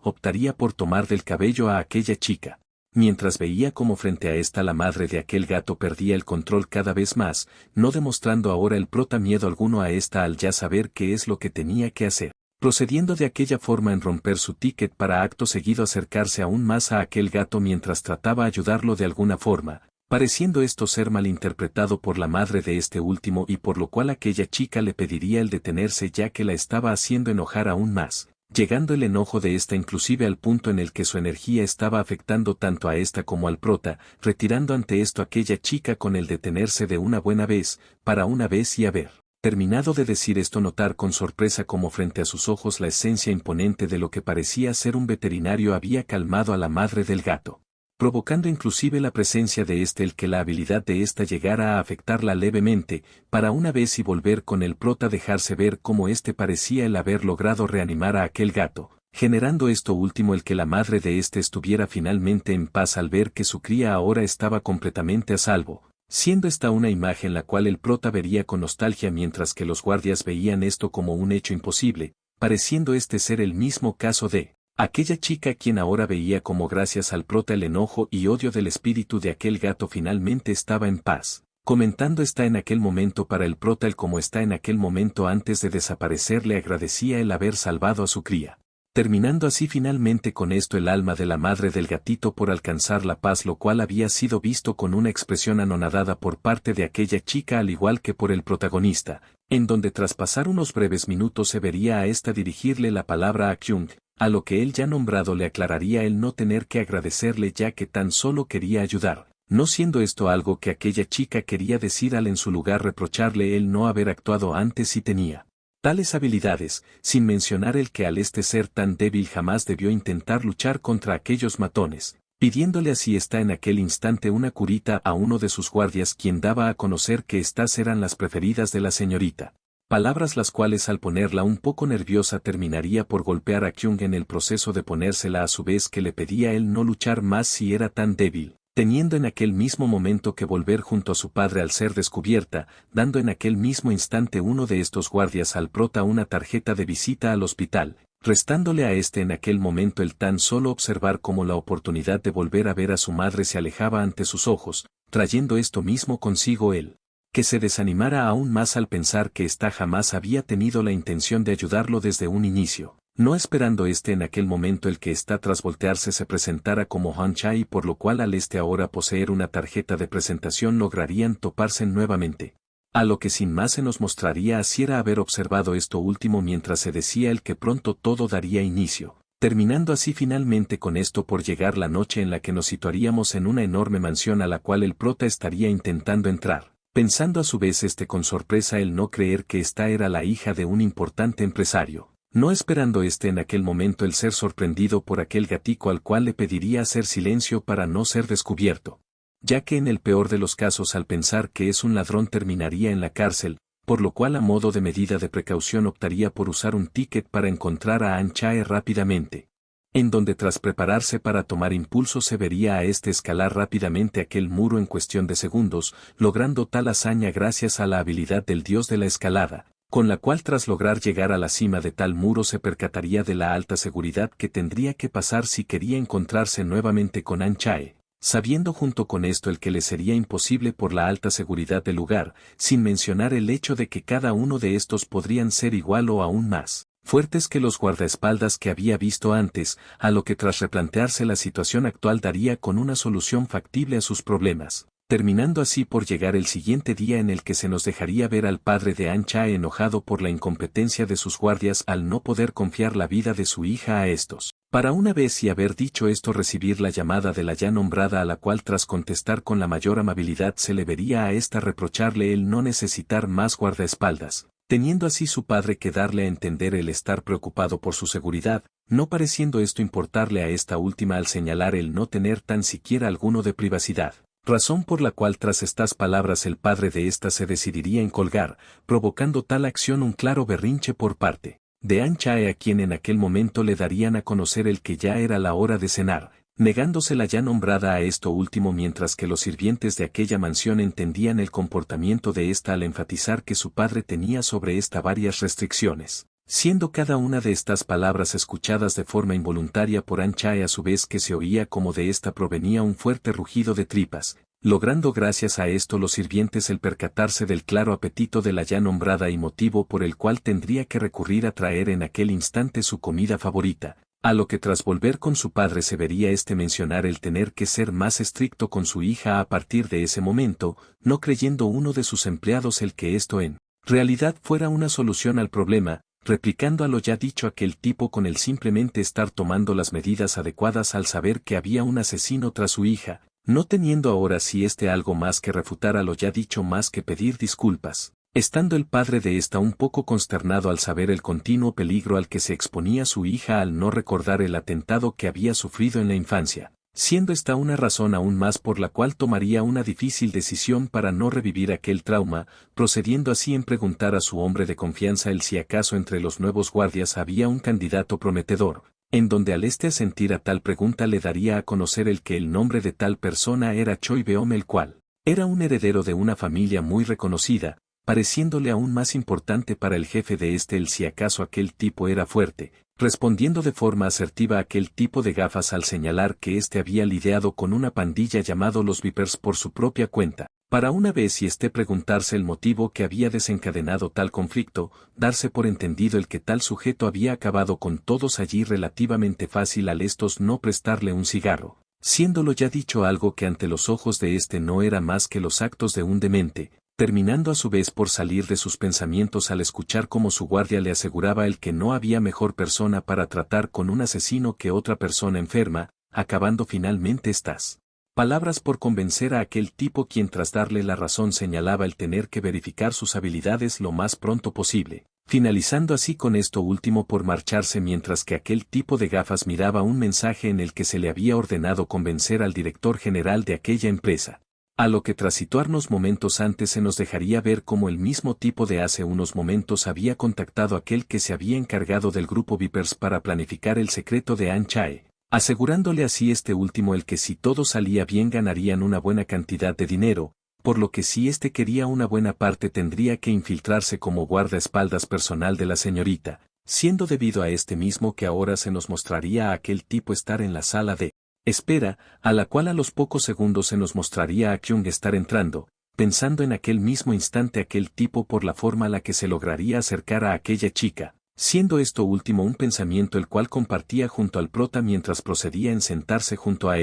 optaría por tomar del cabello a aquella chica. Mientras veía como frente a esta la madre de aquel gato perdía el control cada vez más, no demostrando ahora el prota miedo alguno a esta al ya saber qué es lo que tenía que hacer, procediendo de aquella forma en romper su ticket para acto seguido acercarse aún más a aquel gato mientras trataba ayudarlo de alguna forma, pareciendo esto ser malinterpretado por la madre de este último, y por lo cual aquella chica le pediría el detenerse ya que la estaba haciendo enojar aún más. llegando el enojo de esta inclusive al punto en el que su energía estaba afectando tanto a esta como al prota, retirando ante esto aquella chica con el detenerse de una buena vez, para una vez y haber terminado de decir esto notar con sorpresa como frente a sus ojos la esencia imponente de lo que parecía ser un veterinario había calmado a la madre del gato, provocando inclusive la presencia de el que la habilidad de ésta llegara a afectarla levemente, para una vez y volver con el prota dejarse ver cómo parecía el haber logrado reanimar a aquel gato, generando esto último el que la madre de estuviera finalmente en paz al ver que su cría ahora estaba completamente a salvo, siendo esta una imagen la cual el prota vería con nostalgia mientras que los guardias veían esto como un hecho imposible, pareciendo ser el mismo caso de aquella chica quien ahora veía como gracias al prota el enojo y odio del espíritu de aquel gato finalmente estaba en paz, comentando está en aquel momento para el prota el como está en aquel momento antes de desaparecer le agradecía el haber salvado a su cría. Terminando así finalmente con esto el alma de la madre del gatito por alcanzar la paz lo cual había sido visto con una expresión anonadada por parte de aquella chica al igual que por el protagonista, en donde tras pasar unos breves minutos se vería a esta dirigirle la palabra a Kyung, a lo que él ya nombrado le aclararía el no tener que agradecerle ya que tan solo quería ayudar, no siendo esto algo que aquella chica quería decir al en su lugar reprocharle el no haber actuado antes si tenía tales habilidades, sin mencionar el que al ser tan débil jamás debió intentar luchar contra aquellos matones, pidiéndole así está en aquel instante una curita a uno de sus guardias quien daba a conocer que estas eran las preferidas de la señorita. Palabras las cuales al ponerla un poco nerviosa terminaría por golpear a Kyung en el proceso de ponérsela a su vez que le pedía él no luchar más si era tan débil, teniendo en aquel mismo momento que volver junto a su padre al ser descubierta, dando en aquel mismo instante uno de estos guardias al prota una tarjeta de visita al hospital, restándole a en aquel momento el tan solo observar cómo la oportunidad de volver a ver a su madre se alejaba ante sus ojos, trayendo esto mismo consigo él. Que se desanimara aún más al pensar que ésta jamás había tenido la intención de ayudarlo desde un inicio, no esperando en aquel momento el que tras voltearse se presentara como Han Chai por lo cual al ahora poseer una tarjeta de presentación lograrían toparse nuevamente. A lo que sin más se nos mostraría así era haber observado esto último mientras se decía el que pronto todo daría inicio, terminando así finalmente con esto por llegar la noche en la que nos situaríamos en una enorme mansión a la cual el prota estaría intentando entrar. Pensando a su vez con sorpresa el no creer que esta era la hija de un importante empresario, no esperando en aquel momento el ser sorprendido por aquel gatico al cual le pediría hacer silencio para no ser descubierto, ya que en el peor de los casos al pensar que es un ladrón terminaría en la cárcel, por lo cual a modo de medida de precaución optaría por usar un ticket para encontrar a Han Chae rápidamente. En donde tras prepararse para tomar impulso se vería a escalar rápidamente aquel muro en cuestión de segundos, logrando tal hazaña gracias a la habilidad del dios de la escalada, con la cual tras lograr llegar a la cima de tal muro se percataría de la alta seguridad que tendría que pasar si quería encontrarse nuevamente con Han Chae, sabiendo junto con esto el que le sería imposible por la alta seguridad del lugar, sin mencionar el hecho de que cada uno de estos podrían ser igual o aún más fuertes que los guardaespaldas que había visto antes, a lo que tras replantearse la situación actual daría con una solución factible a sus problemas, terminando así por llegar el siguiente día en el que se nos dejaría ver al padre de Han Chae enojado por la incompetencia de sus guardias al no poder confiar la vida de su hija a estos. Para una vez y haber dicho esto recibir la llamada de la ya nombrada a la cual tras contestar con la mayor amabilidad se le vería a esta reprocharle el no necesitar más guardaespaldas, teniendo así su padre que darle a entender el estar preocupado por su seguridad, no pareciendo esto importarle a esta última al señalar el no tener tan siquiera alguno de privacidad, razón por la cual tras estas palabras el padre de ésta se decidiría en colgar, provocando tal acción un claro berrinche por parte de Han Chae a quien en aquel momento le darían a conocer el que ya era la hora de cenar, negándose la ya nombrada a esto último mientras que los sirvientes de aquella mansión entendían el comportamiento de ésta al enfatizar que su padre tenía sobre esta varias restricciones, siendo cada una de estas palabras escuchadas de forma involuntaria por Han Chae a su vez que se oía como de ésta provenía un fuerte rugido de tripas, logrando gracias a esto los sirvientes el percatarse del claro apetito de la ya nombrada y motivo por el cual tendría que recurrir a traer en aquel instante su comida favorita, a lo que tras volver con su padre se vería mencionar el tener que ser más estricto con su hija a partir de ese momento, no creyendo uno de sus empleados el que esto en realidad fuera una solución al problema, replicando a lo ya dicho aquel tipo con el simplemente estar tomando las medidas adecuadas al saber que había un asesino tras su hija, no teniendo ahora si algo más que refutar a lo ya dicho más que pedir disculpas. Estando el padre de esta un poco consternado al saber el continuo peligro al que se exponía su hija al no recordar el atentado que había sufrido en la infancia, siendo esta una razón aún más por la cual tomaría una difícil decisión para no revivir aquel trauma, procediendo así en preguntar a su hombre de confianza el si acaso entre los nuevos guardias había un candidato prometedor, en donde al asentir a tal pregunta le daría a conocer el que el nombre de tal persona era Choi Beom, el cual era un heredero de una familia muy reconocida, pareciéndole aún más importante para el jefe de el si acaso aquel tipo era fuerte, respondiendo de forma asertiva aquel tipo de gafas al señalar que había lidiado con una pandilla llamado los Vipers por su propia cuenta, para una vez y preguntarse el motivo que había desencadenado tal conflicto, darse por entendido el que tal sujeto había acabado con todos allí relativamente fácil al estos no prestarle un cigarro, siéndolo ya dicho algo que ante los ojos de no era más que los actos de un demente, terminando a su vez por salir de sus pensamientos al escuchar cómo su guardia le aseguraba el que no había mejor persona para tratar con un asesino que otra persona enferma, acabando finalmente estas palabras por convencer a aquel tipo quien tras darle la razón señalaba el tener que verificar sus habilidades lo más pronto posible, finalizando así con esto último por marcharse mientras que aquel tipo de gafas miraba un mensaje en el que se le había ordenado convencer al director general de aquella empresa. A lo que tras situarnos momentos antes se nos dejaría ver cómo el mismo tipo de hace unos momentos había contactado a aquel que se había encargado del grupo Vipers para planificar el secreto de An Chae, asegurándole así último el que si todo salía bien ganarían una buena cantidad de dinero, por lo que si quería una buena parte tendría que infiltrarse como guardaespaldas personal de la señorita, siendo debido a mismo que ahora se nos mostraría a aquel tipo estar en la sala de espera, a la cual a los pocos segundos se nos mostraría a Kyung estar entrando, pensando en aquel mismo instante aquel tipo por la forma a la que se lograría acercar a aquella chica, siendo esto último un pensamiento el cual compartía junto al prota mientras procedía en sentarse junto a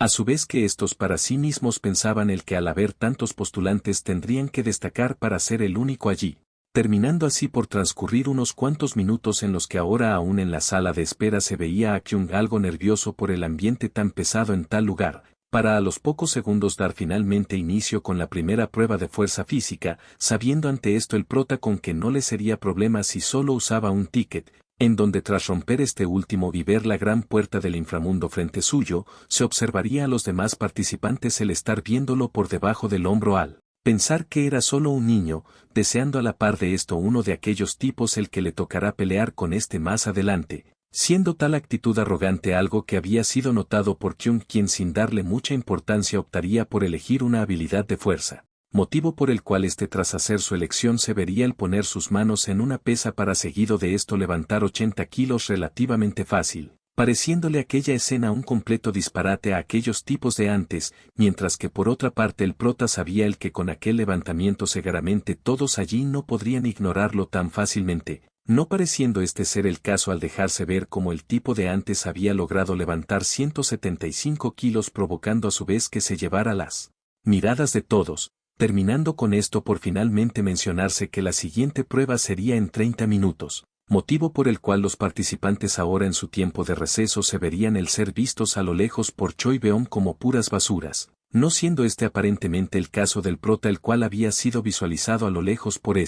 a su vez que estos para sí mismos pensaban el que al haber tantos postulantes tendrían que destacar para ser el único allí, terminando así por transcurrir unos cuantos minutos en los que ahora aún en la sala de espera se veía a Kyung algo nervioso por el ambiente tan pesado en tal lugar, para a los pocos segundos dar finalmente inicio con la primera prueba de fuerza física, sabiendo ante esto el prota con que no le sería problema si solo usaba un ticket, en donde tras romper último y ver la gran puerta del inframundo frente suyo, se observaría a los demás participantes el estar viéndolo por debajo del hombro al pensar que era solo un niño, deseando a la par de esto uno de aquellos tipos el que le tocará pelear con más adelante, siendo tal actitud arrogante algo que había sido notado por Kyung quien sin darle mucha importancia optaría por elegir una habilidad de fuerza, motivo por el cual tras hacer su elección se vería el poner sus manos en una pesa para seguido de esto levantar 80 kilos relativamente fácil, pareciéndole aquella escena un completo disparate a aquellos tipos de antes, mientras que por otra parte el prota sabía el que con aquel levantamiento seguramente todos allí no podrían ignorarlo tan fácilmente, no pareciendo ser el caso al dejarse ver como el tipo de antes había logrado levantar 175 kilos provocando a su vez que se llevara las miradas de todos, terminando con esto por finalmente mencionarse que la siguiente prueba sería en 30 minutos. Motivo por el cual los participantes ahora en su tiempo de receso se verían el ser vistos a lo lejos por Choi Beom como puras basuras, no siendo aparentemente el caso del prota el cual había sido visualizado a lo lejos por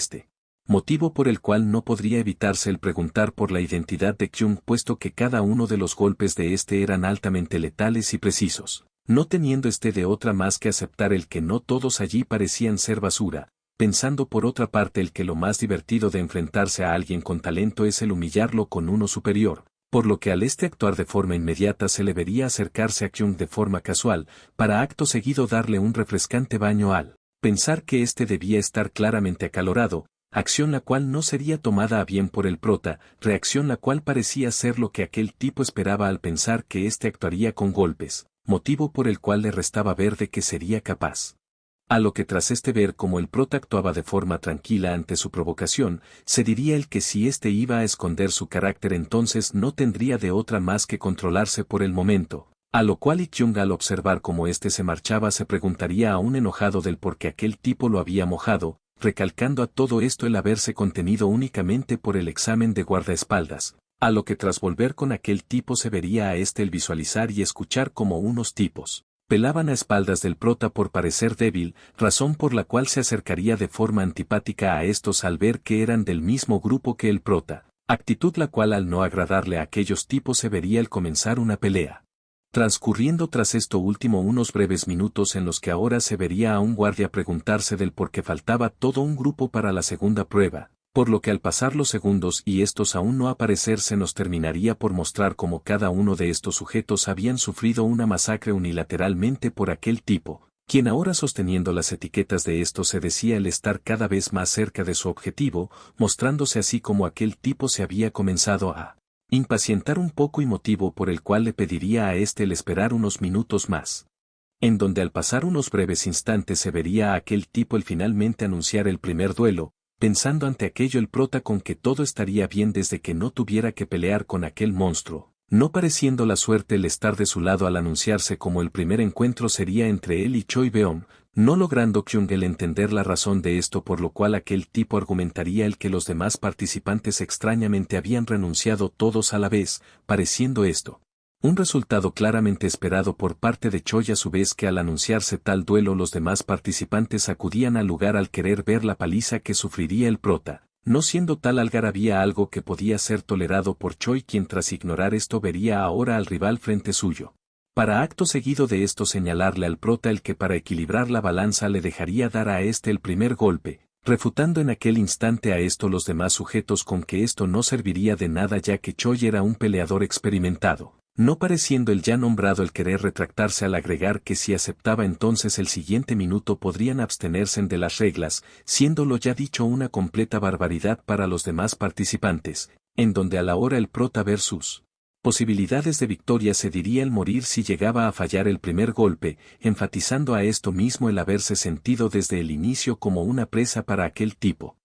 motivo por el cual no podría evitarse el preguntar por la identidad de Kyung puesto que cada uno de los golpes de eran altamente letales y precisos, no teniendo de otra más que aceptar el que no todos allí parecían ser basura, pensando por otra parte el que lo más divertido de enfrentarse a alguien con talento es el humillarlo con uno superior, por lo que al actuar de forma inmediata se le vería acercarse a Kyung de forma casual, para acto seguido darle un refrescante baño al pensar que debía estar claramente acalorado, acción la cual no sería tomada a bien por el prota, reacción la cual parecía ser lo que aquel tipo esperaba al pensar que actuaría con golpes, motivo por el cual le restaba ver de que sería capaz. A lo que tras ver como el prota actuaba de forma tranquila ante su provocación, se diría el que si iba a esconder su carácter entonces no tendría de otra más que controlarse por el momento, a lo cual Kyung al observar cómo se marchaba se preguntaría aún enojado del por qué aquel tipo lo había mojado, recalcando a todo esto el haberse contenido únicamente por el examen de guardaespaldas, a lo que tras volver con aquel tipo se vería a este el visualizar y escuchar como unos tipos pelaban a espaldas del prota por parecer débil, razón por la cual se acercaría de forma antipática a estos al ver que eran del mismo grupo que el prota, actitud la cual al no agradarle a aquellos tipos se vería el comenzar una pelea. Transcurriendo tras esto último unos breves minutos en los que ahora se vería a un guardia preguntarse del por qué faltaba todo un grupo para la segunda prueba, por lo que al pasar los segundos y estos aún no aparecer se nos terminaría por mostrar cómo cada uno de estos sujetos habían sufrido una masacre unilateralmente por aquel tipo, quien ahora sosteniendo las etiquetas de esto se decía el estar cada vez más cerca de su objetivo, mostrándose así como aquel tipo se había comenzado a impacientar un poco y motivo por el cual le pediría a este el esperar unos minutos más. En donde al pasar unos breves instantes se vería a aquel tipo el finalmente anunciar el primer duelo, pensando ante aquello el prota con que todo estaría bien desde que no tuviera que pelear con aquel monstruo, no pareciendo la suerte el estar de su lado al anunciarse como el primer encuentro sería entre él y Choi Beom, no logrando Kyung el entender la razón de esto por lo cual aquel tipo argumentaría el que los demás participantes extrañamente habían renunciado todos a la vez, pareciendo esto un resultado claramente esperado por parte de Choi a su vez que al anunciarse tal duelo los demás participantes acudían al lugar al querer ver la paliza que sufriría el prota, no siendo tal algarabía algo que podía ser tolerado por Choi quien tras ignorar esto vería ahora al rival frente suyo. Para acto seguido de esto señalarle al prota el que para equilibrar la balanza le dejaría dar a este el primer golpe, refutando en aquel instante a esto los demás sujetos con que esto no serviría de nada ya que Choi era un peleador experimentado. No pareciendo el ya nombrado el querer retractarse al agregar que si aceptaba entonces el siguiente minuto podrían abstenerse de las reglas, siendo lo ya dicho una completa barbaridad para los demás participantes, en donde a la hora el prota ver sus posibilidades de victoria se diría el morir si llegaba a fallar el primer golpe, enfatizando a esto mismo el haberse sentido desde el inicio como una presa para aquel tipo.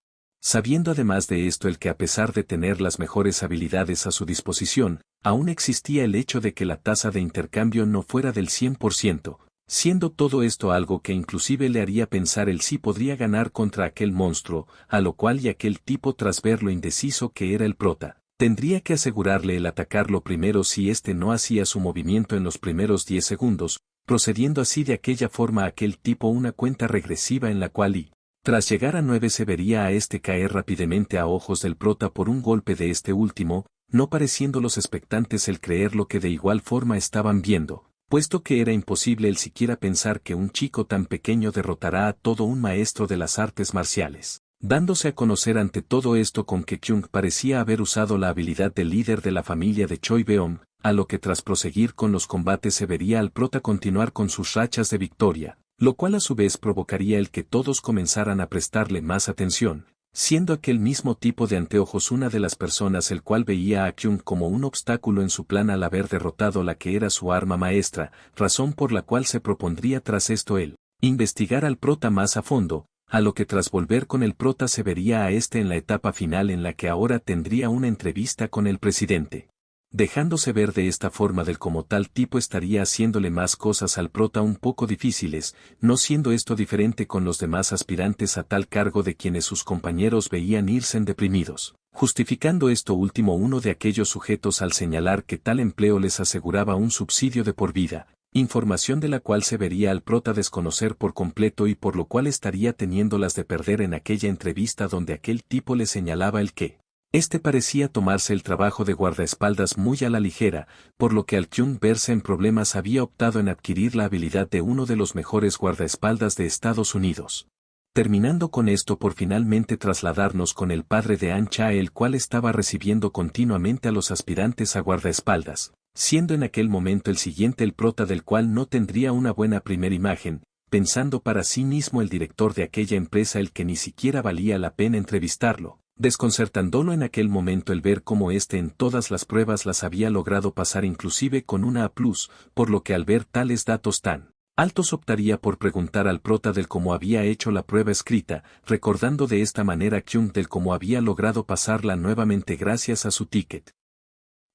Sabiendo además de esto el que a pesar de tener las mejores habilidades a su disposición, aún existía el hecho de que la tasa de intercambio no fuera del 100%, siendo todo esto algo que inclusive le haría pensar el sí podría ganar contra aquel monstruo, a lo cual y aquel tipo tras ver lo indeciso que era el prota, tendría que asegurarle el atacarlo primero si éste no hacía su movimiento en los primeros 10 segundos, procediendo así de aquella forma aquel tipo una cuenta regresiva en la cual tras llegar a 9 se vería a este caer rápidamente a ojos del prota por un golpe de este último, no pareciendo los expectantes el creer lo que de igual forma estaban viendo, puesto que era imposible el siquiera pensar que un chico tan pequeño derrotará a todo un maestro de las artes marciales, dándose a conocer ante todo esto con que Kyung parecía haber usado la habilidad del líder de la familia de Choi Beom, a lo que tras proseguir con los combates se vería al prota continuar con sus rachas de victoria, lo cual a su vez provocaría el que todos comenzaran a prestarle más atención, siendo aquel mismo tipo de anteojos una de las personas el cual veía a Kyung como un obstáculo en su plan al haber derrotado la que era su arma maestra, razón por la cual se propondría tras esto él investigar al prota más a fondo, a lo que tras volver con el prota se vería a este en la etapa final en la que ahora tendría una entrevista con el presidente. Dejándose ver de esta forma del como tal tipo estaría haciéndole más cosas al prota un poco difíciles, no siendo esto diferente con los demás aspirantes a tal cargo de quienes sus compañeros veían irse deprimidos, justificando esto último uno de aquellos sujetos al señalar que tal empleo les aseguraba un subsidio de por vida, información de la cual se vería al prota desconocer por completo y por lo cual estaría teniendo las de perder en aquella entrevista donde aquel tipo le señalaba el que este parecía tomarse el trabajo de guardaespaldas muy a la ligera, por lo que al Kyung verse en problemas había optado en adquirir la habilidad de uno de los mejores guardaespaldas de Estados Unidos. Terminando con esto por finalmente trasladarnos con el padre de An Cha el cual estaba recibiendo continuamente a los aspirantes a guardaespaldas, siendo en aquel momento el siguiente el prota del cual no tendría una buena primera imagen, pensando para sí mismo el director de aquella empresa el que ni siquiera valía la pena entrevistarlo, desconcertándolo en aquel momento el ver cómo éste en todas las pruebas las había logrado pasar inclusive con una A+, por lo que al ver tales datos tan altos optaría por preguntar al prota del cómo había hecho la prueba escrita, recordando de esta manera Kyung del cómo había logrado pasarla nuevamente gracias a su ticket.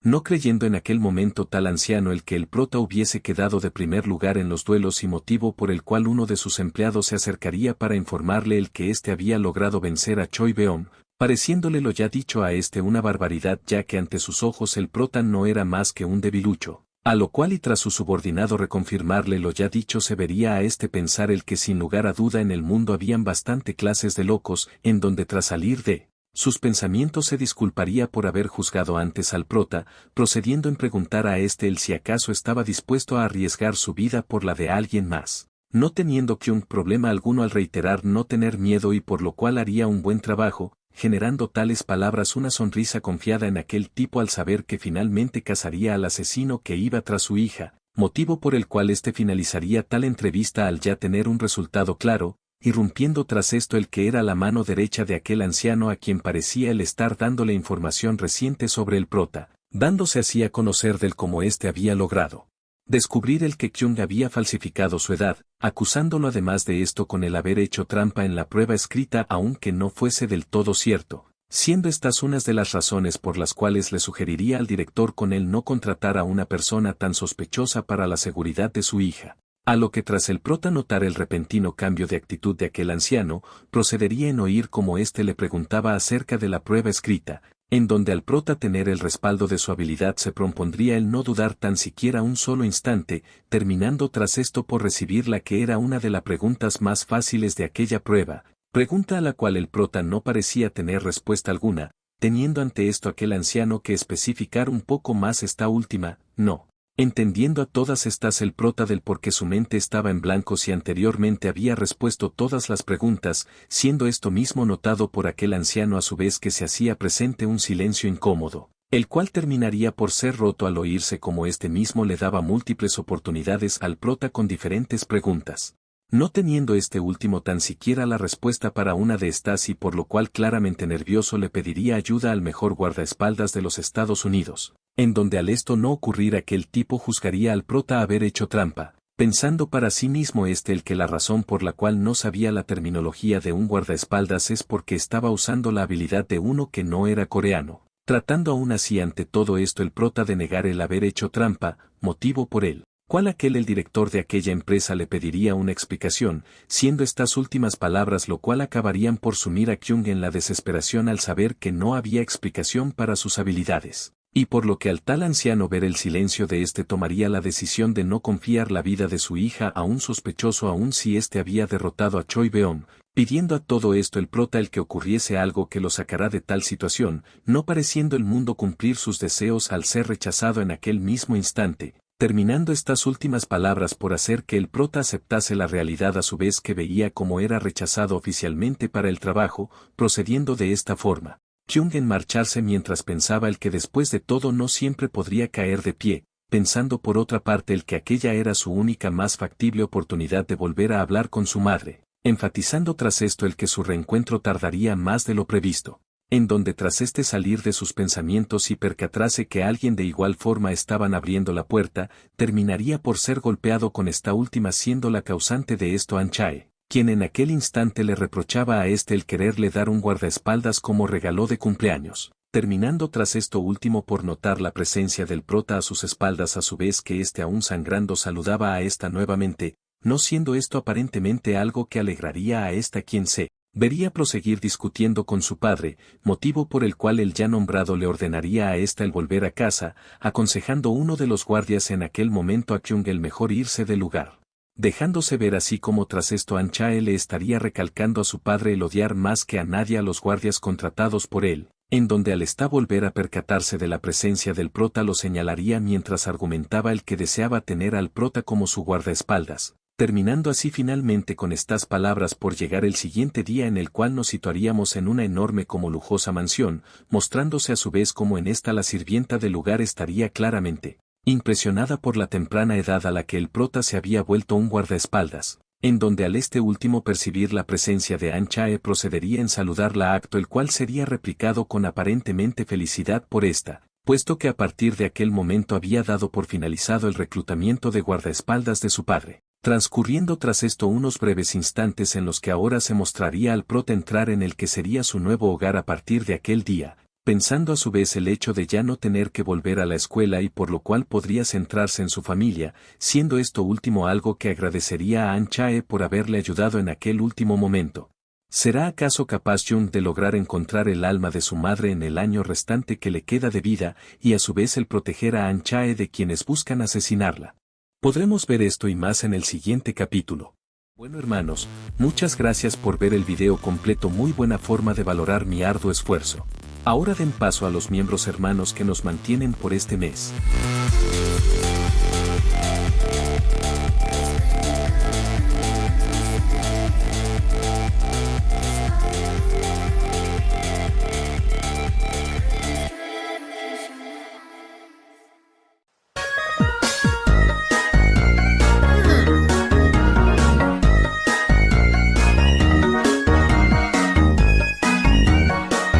no creyendo en aquel momento tal anciano el que el prota hubiese quedado de primer lugar en los duelos y motivo por el cual uno de sus empleados se acercaría para informarle el que éste había logrado vencer a Choi Beom, pareciéndole lo ya dicho a éste una barbaridad ya que ante sus ojos el prota no era más que un debilucho. A lo cual y tras su subordinado reconfirmarle lo ya dicho se vería a este pensar el que sin lugar a duda en el mundo habían bastante clases de locos, en donde tras salir de sus pensamientos se disculparía por haber juzgado antes al prota, procediendo en preguntar a éste el si acaso estaba dispuesto a arriesgar su vida por la de alguien más, no teniendo Kyung problema alguno al reiterar no tener miedo y por lo cual haría un buen trabajo, generando tales palabras una sonrisa confiada en aquel tipo al saber que finalmente cazaría al asesino que iba tras su hija, motivo por el cual éste finalizaría tal entrevista al ya tener un resultado claro, irrumpiendo tras esto el que era la mano derecha de aquel anciano a quien parecía el estar dándole información reciente sobre el prota, dándose así a conocer del cómo éste había logrado descubrir el que Kyung había falsificado su edad, acusándolo además de esto con el haber hecho trampa en la prueba escrita aunque no fuese del todo cierto, siendo estas unas de las razones por las cuales le sugeriría al director con él no contratar a una persona tan sospechosa para la seguridad de su hija. A lo que tras el prota notar el repentino cambio de actitud de aquel anciano, procedería en oír como éste le preguntaba acerca de la prueba escrita, en donde al prota tener el respaldo de su habilidad se propondría el no dudar tan siquiera un solo instante, terminando tras esto por recibir la que era una de las preguntas más fáciles de aquella prueba, pregunta a la cual el prota no parecía tener respuesta alguna, teniendo ante esto aquel anciano que especificar un poco más esta última, no. Entendiendo a todas estas el prota del por qué su mente estaba en blanco si anteriormente había respuesto todas las preguntas, siendo esto mismo notado por aquel anciano a su vez que se hacía presente un silencio incómodo, el cual terminaría por ser roto al oírse como este mismo le daba múltiples oportunidades al prota con diferentes preguntas. No teniendo este último tan siquiera la respuesta para una de estas y por lo cual claramente nervioso le pediría ayuda al mejor guardaespaldas de los Estados Unidos, en donde al esto no ocurrir aquel tipo juzgaría al prota haber hecho trampa, pensando para sí mismo el que la razón por la cual no sabía la terminología de un guardaespaldas es porque estaba usando la habilidad de uno que no era coreano, tratando aún así ante todo esto el prota de negar el haber hecho trampa, motivo por él. ¿Cuál aquel el director de aquella empresa le pediría una explicación, siendo estas últimas palabras lo cual acabarían por sumir a Kyung en la desesperación al saber que no había explicación para sus habilidades, y por lo que al tal anciano ver el silencio de éste tomaría la decisión de no confiar la vida de su hija a un sospechoso aun si éste había derrotado a Choi Beom, pidiendo a todo esto el prota el que ocurriese algo que lo sacará de tal situación, no pareciendo el mundo cumplir sus deseos al ser rechazado en aquel mismo instante, terminando estas últimas palabras por hacer que el prota aceptase la realidad a su vez que veía como era rechazado oficialmente para el trabajo, procediendo de esta forma. Kyung en marcharse mientras pensaba el que después de todo no siempre podría caer de pie, pensando por otra parte el que aquella era su única más factible oportunidad de volver a hablar con su madre, enfatizando tras esto el que su reencuentro tardaría más de lo previsto. En donde tras este salir de sus pensamientos y percatarse que alguien de igual forma estaban abriendo la puerta, terminaría por ser golpeado con esta última siendo la causante de esto An Chae, quien en aquel instante le reprochaba a este el quererle dar un guardaespaldas como regalo de cumpleaños, terminando tras esto último por notar la presencia del prota a sus espaldas a su vez que éste aún sangrando saludaba a esta nuevamente, no siendo esto aparentemente algo que alegraría a esta quien se vería proseguir discutiendo con su padre, motivo por el cual el ya nombrado le ordenaría a ésta el volver a casa, aconsejando uno de los guardias en aquel momento a Kyung el mejor irse del lugar. Dejándose ver así como tras esto An Chae le estaría recalcando a su padre el odiar más que a nadie a los guardias contratados por él, en donde al esta volver a percatarse de la presencia del prota lo señalaría mientras argumentaba el que deseaba tener al prota como su guardaespaldas, terminando así finalmente con estas palabras por llegar el siguiente día en el cual nos situaríamos en una enorme como lujosa mansión, mostrándose a su vez como en esta la sirvienta del lugar estaría claramente impresionada por la temprana edad a la que el prota se había vuelto un guardaespaldas, en donde al este último percibir la presencia de An Chae procedería en saludarla acto el cual sería replicado con aparentemente felicidad por esta, puesto que a partir de aquel momento había dado por finalizado el reclutamiento de guardaespaldas de su padre. Transcurriendo tras esto unos breves instantes en los que ahora se mostraría al prota entrar en el que sería su nuevo hogar a partir de aquel día, pensando a su vez el hecho de ya no tener que volver a la escuela y por lo cual podría centrarse en su familia, siendo esto último algo que agradecería a Ahn Chae por haberle ayudado en aquel último momento. ¿Será acaso capaz Jung de lograr encontrar el alma de su madre en el año restante que le queda de vida y a su vez el proteger a Ahn Chae de quienes buscan asesinarla? Podremos ver esto y más en el siguiente capítulo. Bueno hermanos, muchas gracias por ver el video completo, muy buena forma de valorar mi arduo esfuerzo. Ahora den paso a los miembros hermanos que nos mantienen por este mes.